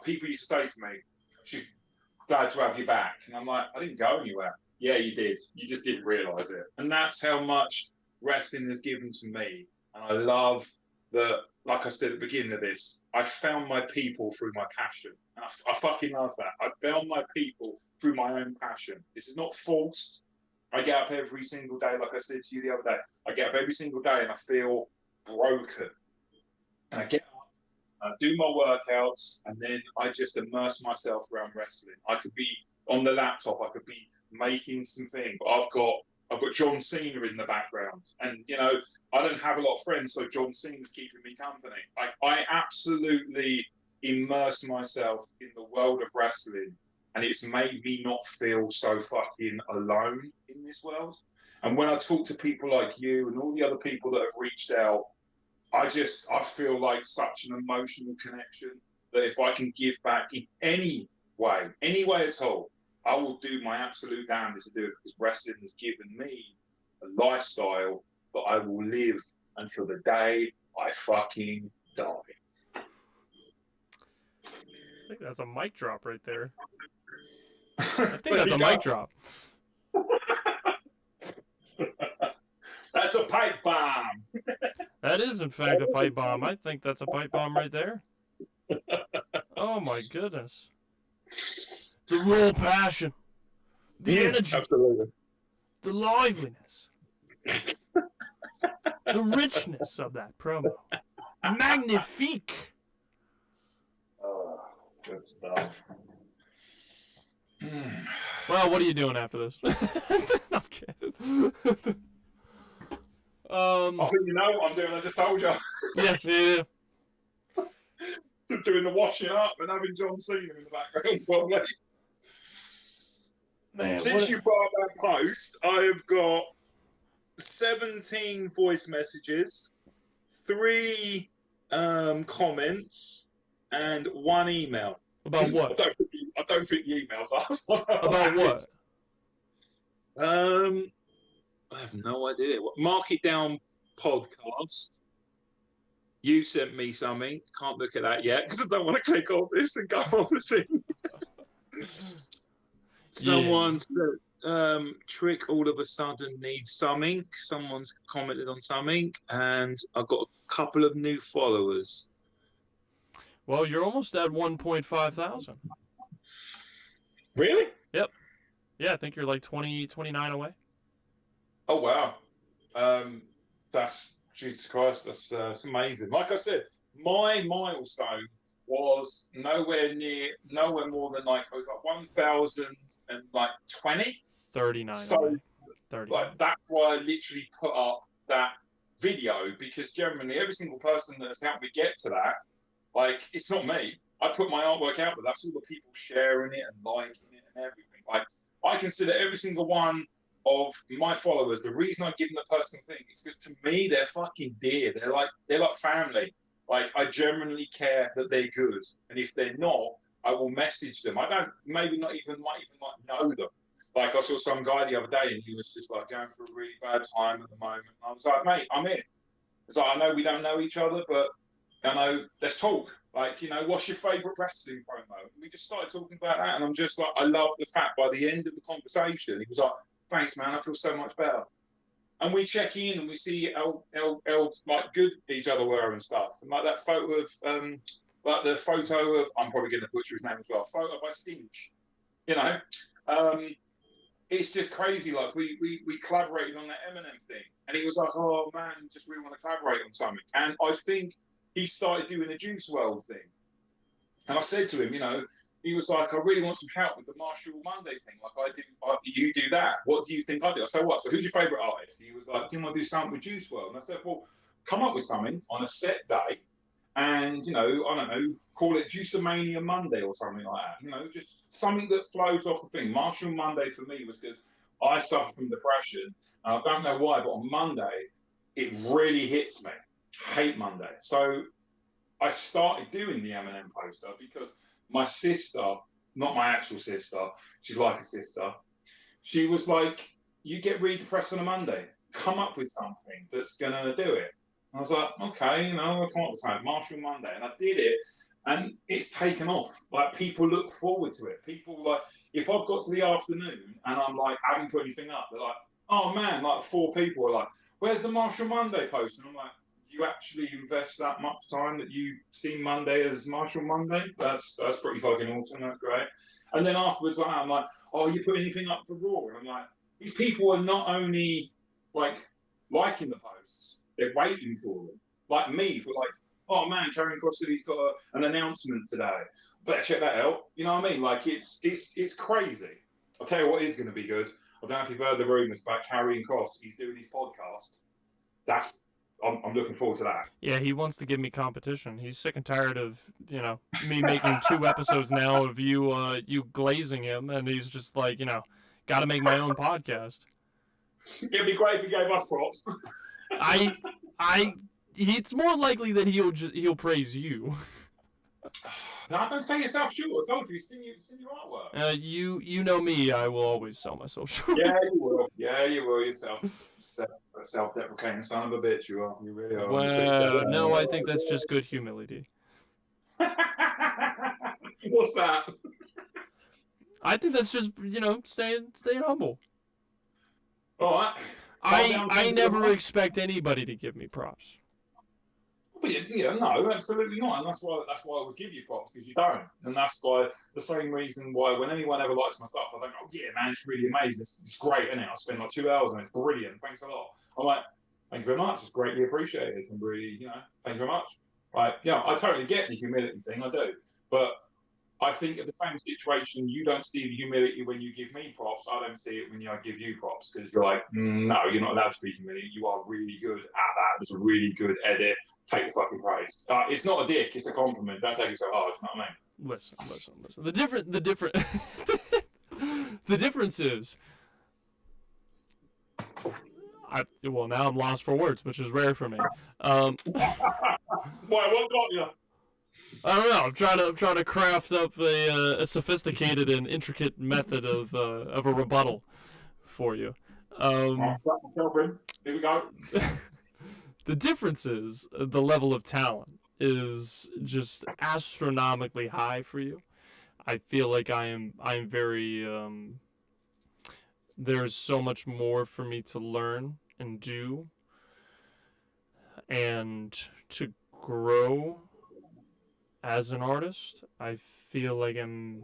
[SPEAKER 2] people used to say to me, she's glad to have you back. And I'm like, I didn't go anywhere. Yeah, you did. You just didn't realise it. And that's how much wrestling has given to me. And I love that, like I said at the beginning of this, I found my people through my passion. And I fucking love that. I found my people through my own passion. This is not forced. I get up every single day, like I said to you the other day. I get up every single day and I feel broken. And I get up, I do my workouts, and then I just immerse myself around wrestling. I could be on the laptop, I could be making something, but I've got John Cena in the background, and I don't have a lot of friends, so John Cena's keeping me company. I absolutely immerse myself in the world of wrestling, and it's made me not feel so fucking alone in this world. And when I talk to people like you and all the other people that have reached out, I feel like such an emotional connection that if I can give back in any way at all, I will do my absolute damnedest to do it because wrestling has given me a lifestyle that I will live until the day I fucking die.
[SPEAKER 1] I think that's a mic drop right there. I think that's a mic drop.
[SPEAKER 2] That's a pipe bomb.
[SPEAKER 1] That is, in fact, a pipe bomb. I think that's a pipe bomb right there. Oh, my goodness. The raw passion. The energy.
[SPEAKER 2] Absolutely.
[SPEAKER 1] The liveliness. The richness of that promo. Magnifique.
[SPEAKER 2] Oh, good stuff.
[SPEAKER 1] Well, what are you doing after this? I'm kidding.
[SPEAKER 2] I think you know what I'm doing. I just told you.
[SPEAKER 1] Yeah.
[SPEAKER 2] Doing the washing up and having John Cena in the background, probably.
[SPEAKER 1] Man,
[SPEAKER 2] since you brought that post, I've got 17 voice messages, 3 comments, and 1 email.
[SPEAKER 1] About what?
[SPEAKER 2] I don't think the emails are.
[SPEAKER 1] About what?
[SPEAKER 2] I have no idea. Mark It Down Podcast. You sent me something. Can't look at that yet because I don't want to click on this and go on the thing. Someone said, Trick all of a sudden needs something. Someone's commented on something, and I've got a couple of new followers.
[SPEAKER 1] Well, you're almost at 1.5 thousand.
[SPEAKER 2] Really?
[SPEAKER 1] Yep. Yeah, I think you're like 29 away.
[SPEAKER 2] Oh, wow. That's, Jesus Christ, that's amazing. Like I said, my milestone was nowhere more than like, it was like 1,020.
[SPEAKER 1] 39
[SPEAKER 2] So,
[SPEAKER 1] away. 39.
[SPEAKER 2] like, that's why I literally put up that video, because generally every single person that has helped me get to that, like, it's not me. I put my artwork out, but that's all the people sharing it and liking it and everything. Like, I consider every single one of my followers, the reason I give them a personal thing is because to me they're fucking dear. They're like family. Like, I genuinely care that they're good, and if they're not, I will message them. I don't might even know them. Like, I saw some guy the other day and he was just like going through a really bad time at the moment. And I was like, mate, I'm in. It's like, I know we don't know each other, but let's talk. Like, what's your favourite wrestling promo? And we just started talking about that, and I'm just like, I love the fact by the end of the conversation, he was like, thanks, man, I feel so much better. And we check in and we see how like good each other were and stuff. And like that photo of like the photo of, I'm probably going to butcher his name as well, photo by Stinch. It's just crazy. Like we collaborated on that Eminem thing, and he was like, oh man, just really want to collaborate on something. And I think he started doing a Juice WRLD thing. And I said to him, he was like, I really want some help with the Marshall Monday thing. Like, you do that. What do you think I do? I said, what? So who's your favourite artist? He was like, do you want to do something with Juice WRLD? And I said, well, come up with something on a set day and, I don't know, call it Juice-a-Mania Monday or something like that. Just something that flows off the thing. Marshall Monday for me was because I suffer from depression. And I don't know why, but on Monday, it really hits me. I hate Monday. So I started doing the Eminem poster because my sister, not my actual sister, she's like a sister, she was like, you get really depressed on a Monday. Come up with something that's gonna do it. And I was like, okay, I'll come up with something, Martial Monday, and I did it, and it's taken off. Like people look forward to it. People like, if I've got to the afternoon and I'm like, I haven't put anything up, they're like, oh man, like 4 people are like, where's the Martial Monday post? And I'm like, you actually invest that much time that you see Monday as Martial Monday? That's pretty fucking awesome. That's great. And then afterwards, like, I'm like, oh, you put anything up for Raw? And I'm like, these people are not only like liking the posts, they're waiting for them. Like me, for like, oh man, Karen Cross-City's got an announcement today. Better check that out. You know what I mean? Like it's crazy. I'll tell you what is going to be good. I don't know if you've heard the rumours about Karrion Kross. He's doing his podcast. I'm looking forward to that.
[SPEAKER 1] Yeah, he wants to give me competition. He's sick and tired of, me making 2 episodes now of you glazing him, and he's just like, got to make my own podcast.
[SPEAKER 2] It'd be great if he gave us props.
[SPEAKER 1] It's more likely that he'll praise you.
[SPEAKER 2] No, don't sell yourself short. I told you, send your artwork.
[SPEAKER 1] You know me. I will always sell myself short.
[SPEAKER 2] Yeah, you will. Yeah, you will. You're self-deprecating son of a bitch. You are. You really are.
[SPEAKER 1] Well, no, I think that's just good humility.
[SPEAKER 2] What's that?
[SPEAKER 1] I think that's just staying humble.
[SPEAKER 2] All right.
[SPEAKER 1] I never expect anybody to give me props.
[SPEAKER 2] Yeah, no, absolutely not, and that's why I always give you props, because you don't, and that's why the same reason why when anyone ever likes my stuff, I don't go, oh yeah, man, it's really amazing, it's great, isn't it? I spend like 2 hours on it, it's brilliant, thanks a lot. I'm like, thank you very much, it's greatly appreciated, and really, thank you very much. Like, I totally get the humility thing, I do, but I think in the same situation, you don't see the humility when you give me props. I don't see it when I give you props, because you're like, no, you're not allowed to be humility. You are really good at that. It's a really good edit. Take the fucking praise. It's not a dick. It's a compliment. Don't take it so hard. You know what I mean?
[SPEAKER 1] Listen. The difference is, now I'm lost for words, which is rare for me.
[SPEAKER 2] Why? What got you?
[SPEAKER 1] I don't know. I'm trying to craft up a sophisticated and intricate method of a rebuttal for you.
[SPEAKER 2] Here we go.
[SPEAKER 1] The difference is the level of talent is just astronomically high for you. I feel like I am very. There's so much more for me to learn and do, and to grow as an artist. I feel like I'm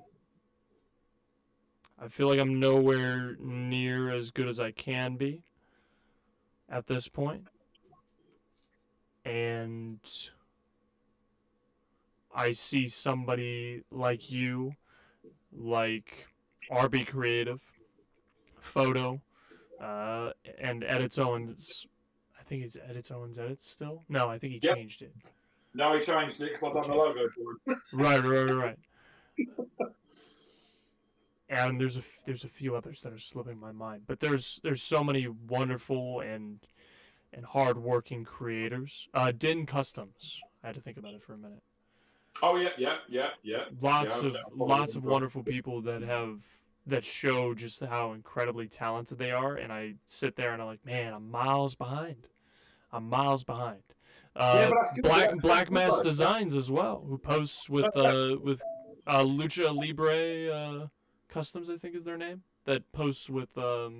[SPEAKER 1] nowhere near as good as I can be at this point. And I see somebody like you, like RB Creative, Photo, and Edits Owens. I think it's Edits Owens Edits still? No, I think he changed it.
[SPEAKER 2] No, he changed it because I've done the logo for it.
[SPEAKER 1] Right. And there's a few others that are slipping my mind, but there's so many wonderful and hard-working creators. Din Customs. I had to think about it for a minute.
[SPEAKER 2] Oh yeah.
[SPEAKER 1] Lots of wonderful people that show just how incredibly talented they are, and I sit there and I'm like, man, I'm miles behind. Black Mass Designs as well, who posts with Lucha Libre Customs, I think is their name, that posts with the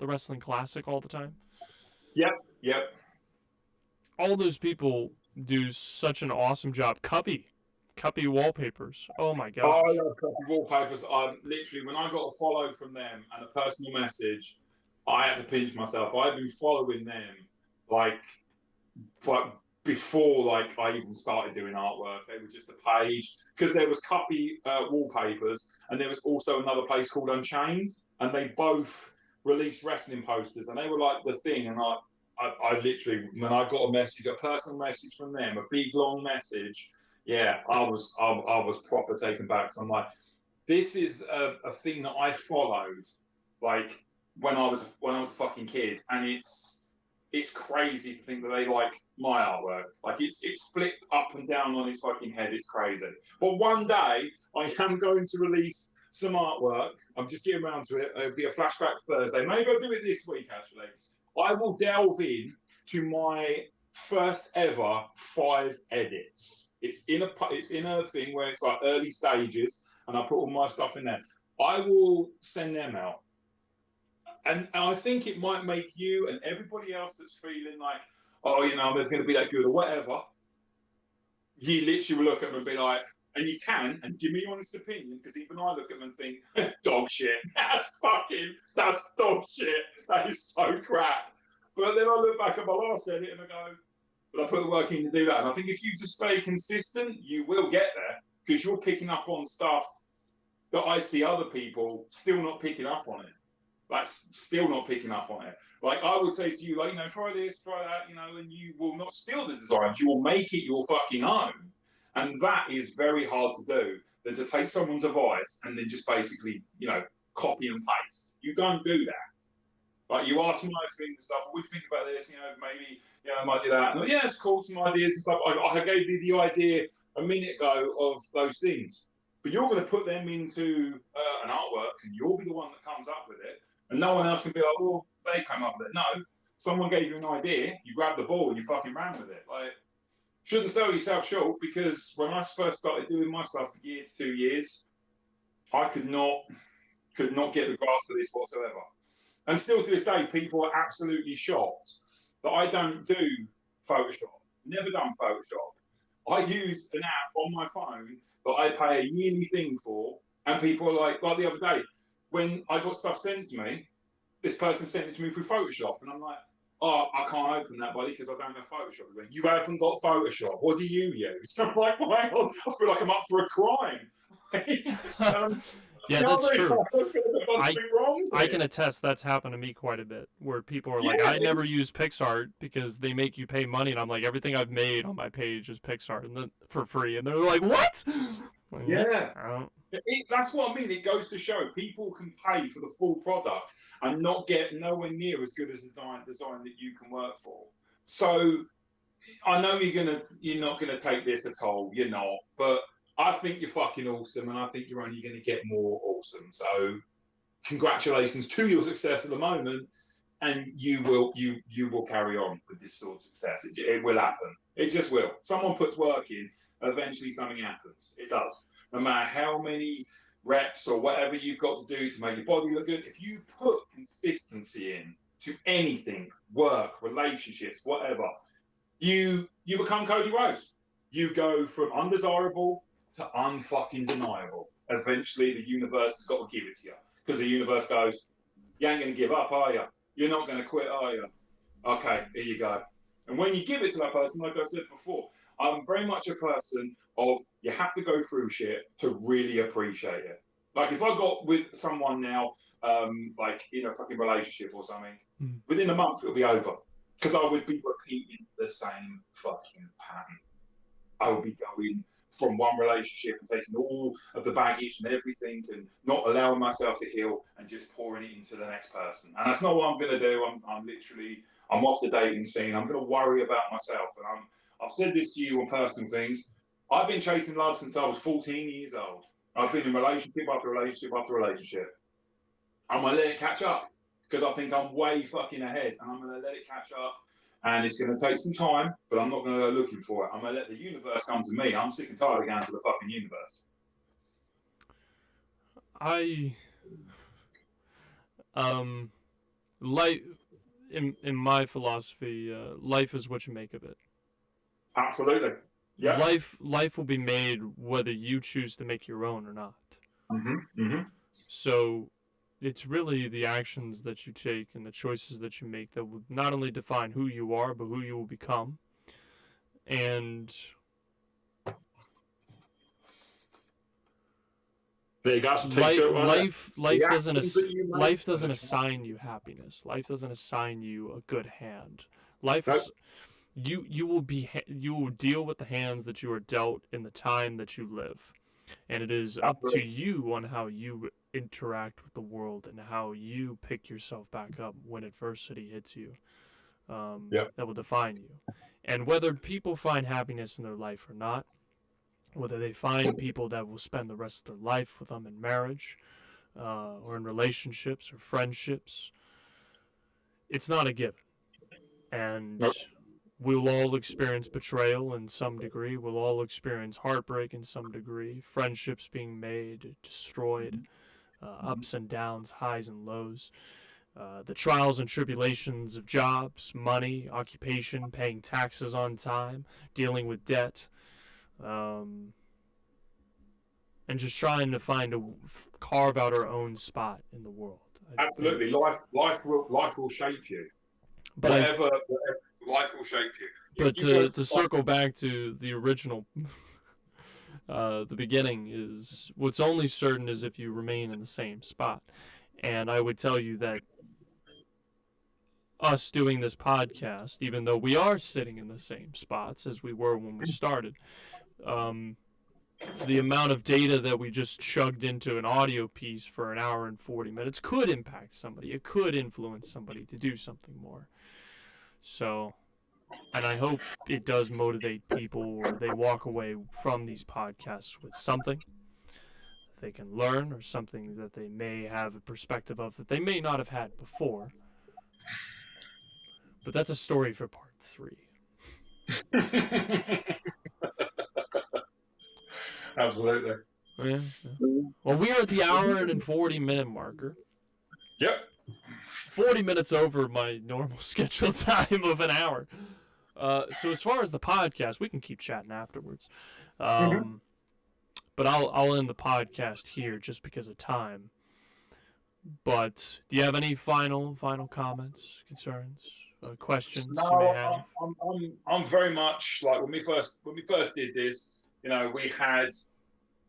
[SPEAKER 1] Wrestling Classic all the time.
[SPEAKER 2] Yep.
[SPEAKER 1] All those people do such an awesome job. Cuppy wallpapers. Oh my god.
[SPEAKER 2] Oh, I love Cuppy wallpapers. Literally, when I got a follow from them and a personal message, I had to pinch myself. I've been following them like before I even started doing artwork. They were just a page, because there was Cuppy wallpapers, and there was also another place called Unchained, and they both released wrestling posters, and they were like the thing. And I literally, when I got a personal message from them, a big long message, I was proper taken back. So I'm like, this is a thing that I followed like when I was a fucking kid, and it's crazy to think that they like my artwork. Like it's flipped up and down on his fucking head. It's crazy. But one day I am going to release some artwork. I'm just getting around to it. It'll be a flashback Thursday. Maybe I'll do it this week, actually. I will delve in to my first ever 5 edits. It's in a thing where it's like early stages, and I put all my stuff in there. I will send them out. And I think it might make you and everybody else that's feeling like, oh, you know, I'm never going to be that good or whatever. You literally will look at them and be like, and you can, and give me your honest opinion, because even I look at them and think, dog shit. That's dog shit. That is so crap. But then I look back at my last edit and I go, but I put the work in to do that. And I think if you just stay consistent, you will get there, because you're picking up on stuff that I see other people still not picking up on it. Like, still not picking up on it. Like, I would say to you, like, you know, try this, try that, you know, and you will not steal the designs. You will make it your fucking own. And that is very hard to do, than to take someone's advice and then just basically, you know, copy and paste. You don't do that. Like, you ask my things and stuff, what do you think about this? You know, maybe, you know, I might do that. And, yeah, it's cool, some ideas and stuff. I gave you the idea a minute ago of those things. But you're going to put them into an artwork, and you'll be the one that comes up with it. And no one else can be like, well, they came up with it. No, someone gave you an idea, you grabbed the ball and you fucking ran with it. Like, shouldn't sell yourself short, because when I first started doing my stuff for 2 years, I could not get the grasp of this whatsoever. And still to this day, people are absolutely shocked that I don't do Photoshop. Never done Photoshop. I use an app on my phone that I pay a yearly thing for, and people are like the other day, when I got stuff sent to me, this person sent it to me through Photoshop, and I'm like, oh, I can't open that, buddy, because I don't have Photoshop. He went, you haven't got Photoshop. What do you use? I'm like, well, I feel like I'm up for a crime.
[SPEAKER 1] Yeah, that's true. I
[SPEAKER 2] can
[SPEAKER 1] attest that's happened to me quite a bit, where people are like, I never use PixArt because they make you pay money, and I'm like, everything I've made on my page is PixArt and then for free, and they're like, what? Like,
[SPEAKER 2] yeah. That's what I mean. It goes to show people can pay for the full product and not get nowhere near as good as the design that you can work for. So I know you're not gonna take this at all. You're not, but I think you're fucking awesome, and I think you're only going to get more awesome. So, congratulations to your success at the moment, and you will carry on with this sort of success. It will happen. It just will. Someone puts work in, eventually something happens. It does. No matter how many reps or whatever you've got to do to make your body look good, if you put consistency in to anything, work, relationships, whatever, you become Cody Rose. You go from undesirable to unfucking deniable. Eventually, the universe has got to give it to you, because the universe goes, you ain't going to give up, are you? You're not going to quit, are you? Okay, here you go. And when you give it to that person, like I said before, I'm very much a person of, you have to go through shit to really appreciate it. Like, if I got with someone now, like in a fucking relationship or something, within a month it'll be over, because I would be repeating the same fucking pattern. I would be going from one relationship and taking all of the baggage and everything and not allowing myself to heal and just pouring it into the next person. And that's not what I'm going to do. I'm off the dating scene. I'm going to worry about myself. And I've said this to you on personal things. I've been chasing love since I was 14 years old. I've been in relationship after relationship after relationship. I'm going to let it catch up, because I think I'm way fucking ahead, and I'm going to let it catch up. And it's going to take some time, but I'm not going to go looking for it. I'm going to let the universe come to me. I'm sick and tired of going to the fucking universe.
[SPEAKER 1] Life, in my philosophy, life is what you make of it.
[SPEAKER 2] Absolutely. Yeah.
[SPEAKER 1] Life will be made whether you choose to make your own or not.
[SPEAKER 2] Mm-hmm. Mm-hmm.
[SPEAKER 1] So it's really the actions that you take and the choices that you make that will not only define who you are, but who you will become. And
[SPEAKER 2] there you go.
[SPEAKER 1] Life doesn't assign you happiness. Life doesn't assign you a good hand. You will deal with the hands that you are dealt in the time that you live. And it is up to you on how you interact with the world and how you pick yourself back up when adversity hits you. That will define you. And whether people find happiness in their life or not, whether they find people that will spend the rest of their life with them in marriage, or in relationships or friendships, it's not a given. And
[SPEAKER 2] Nope.
[SPEAKER 1] we'll all experience betrayal in some degree. We'll all experience heartbreak in some degree. Friendships being made, destroyed, ups and downs, highs and lows. The trials and tribulations of jobs, money, occupation, paying taxes on time, dealing with debt, and just trying to carve out our own spot in the world.
[SPEAKER 2] Absolutely, life will shape you.
[SPEAKER 1] But
[SPEAKER 2] whatever life will shape you.
[SPEAKER 1] But to circle back to the original, the beginning is what's only certain is if you remain in the same spot. And I would tell you that us doing this podcast, even though we are sitting in the same spots as we were when we started, the amount of data that we just chugged into an audio piece for an hour and 40 minutes could impact somebody. It could influence somebody to do something more. So, and I hope it does motivate people, or they walk away from these podcasts with something they can learn, or something that they may have a perspective of that they may not have had before. But that's a story for part 3.
[SPEAKER 2] Absolutely.
[SPEAKER 1] Yeah. Well, we are at the hour and 40-minute marker.
[SPEAKER 2] Yep.
[SPEAKER 1] 40 minutes over my normal scheduled time of an hour. So as far as the podcast, we can keep chatting afterwards. But I'll end the podcast here just because of time. But do you have any final comments, concerns, questions you may have?
[SPEAKER 2] I'm very much like when we first did this. You know, we had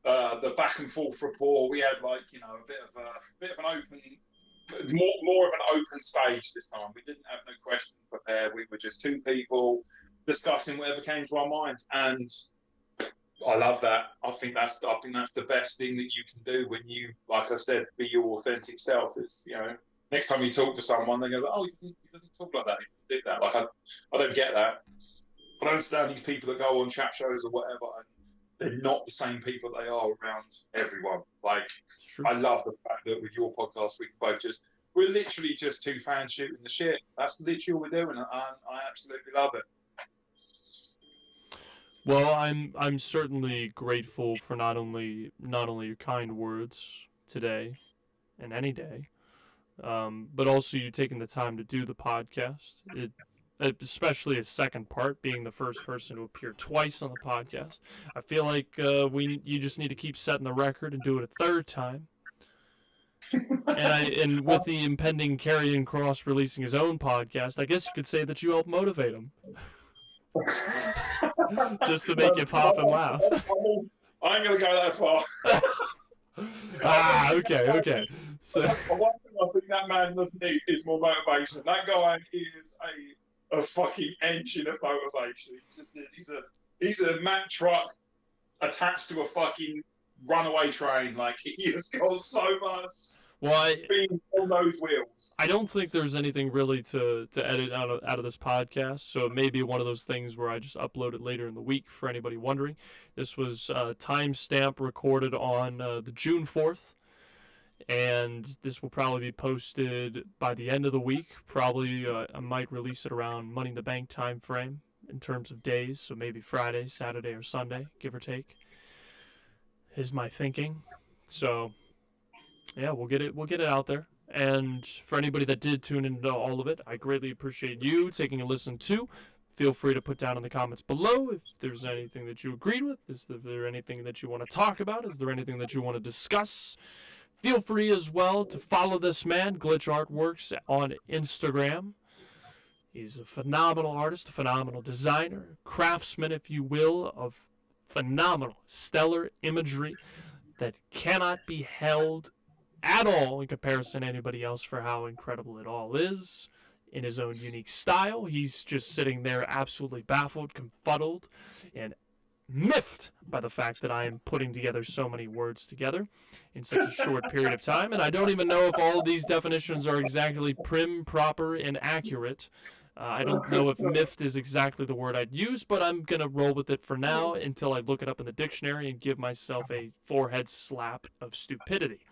[SPEAKER 2] the back and forth rapport. We had a bit of an open. More of an open stage this time. We didn't have no questions prepared. We were just two people discussing whatever came to our minds, and I love that. I think that's the best thing that you can do when you, like I said, be your authentic self. Is, you know, next time you talk to someone, they go, "Oh, he doesn't talk like that. He doesn't do that." Like I don't get that. I don't understand these people that go on chat shows or whatever, and they're not the same people they are around everyone. Like, I love the fact that with your podcast, we're literally just two fans shooting the shit. That's literally all we're doing, and I absolutely love it.
[SPEAKER 1] Well, I'm certainly grateful for not only your kind words today and any day, but also you taking the time to do the podcast. Especially a second part, being the first person to appear twice on the podcast. I feel like you just need to keep setting the record and do it a third time. And with the impending Karrion Kross releasing his own podcast, I guess you could say that you helped motivate him. Just to make you pop and laugh.
[SPEAKER 2] I ain't gonna go that far.
[SPEAKER 1] Okay. So
[SPEAKER 2] one thing I think that man doesn't need is more motivation. That guy is a fucking engine of motivation. He's a Mack truck attached to a fucking runaway train. Like, he has got so much speed on those wheels.
[SPEAKER 1] I don't think there's anything really to edit out of this podcast, so it may be one of those things where I just upload it later in the week for anybody wondering. This was timestamp recorded on the June 4th. And this will probably be posted by the end of the week. Probably I might release it around Money in the Bank time frame in terms of days. So maybe Friday, Saturday, or Sunday, give or take, is my thinking. So yeah, we'll get it out there. And for anybody that did tune into all of it, I greatly appreciate you taking a listen too. Feel free to put down in the comments below if there's anything that you agreed with. Is there anything that you want to talk about? Is there anything that you want to discuss? Feel free as well to follow this man, Glitch Artworkz, on Instagram. He's a phenomenal artist, a phenomenal designer, craftsman, if you will, of phenomenal, stellar imagery that cannot be held at all in comparison to anybody else for how incredible it all is. In his own unique style, he's just sitting there absolutely baffled, confuddled, and miffed by the fact that I am putting together so many words together in such a short period of time, and I don't even know if all of these definitions are exactly prim, proper, and accurate, I don't know if miffed is exactly the word I'd use, but I'm going to roll with it for now until I look it up in the dictionary and give myself a forehead slap of stupidity.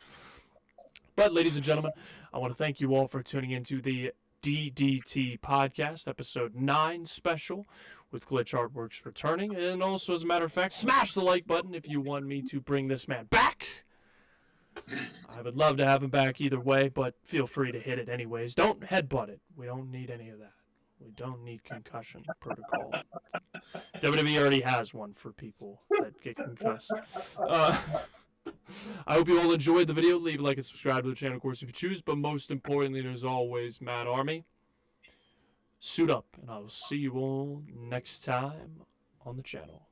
[SPEAKER 1] But, ladies and gentlemen, I want to thank you all for tuning into the DDT Podcast, episode 9 special, with Glitch Artworkz returning. And also, as a matter of fact, smash the like button if you want me to bring this man back. I would love to have him back either way, but feel free to hit it anyways. Don't headbutt it. We don't need any of that. We don't need concussion protocol. WWE already has one for people that get concussed. I hope you all enjoyed the video. Leave a like and subscribe to the channel, of course, if you choose. But most importantly, and as always, Mad Army, suit up, and I will see you all next time on the channel.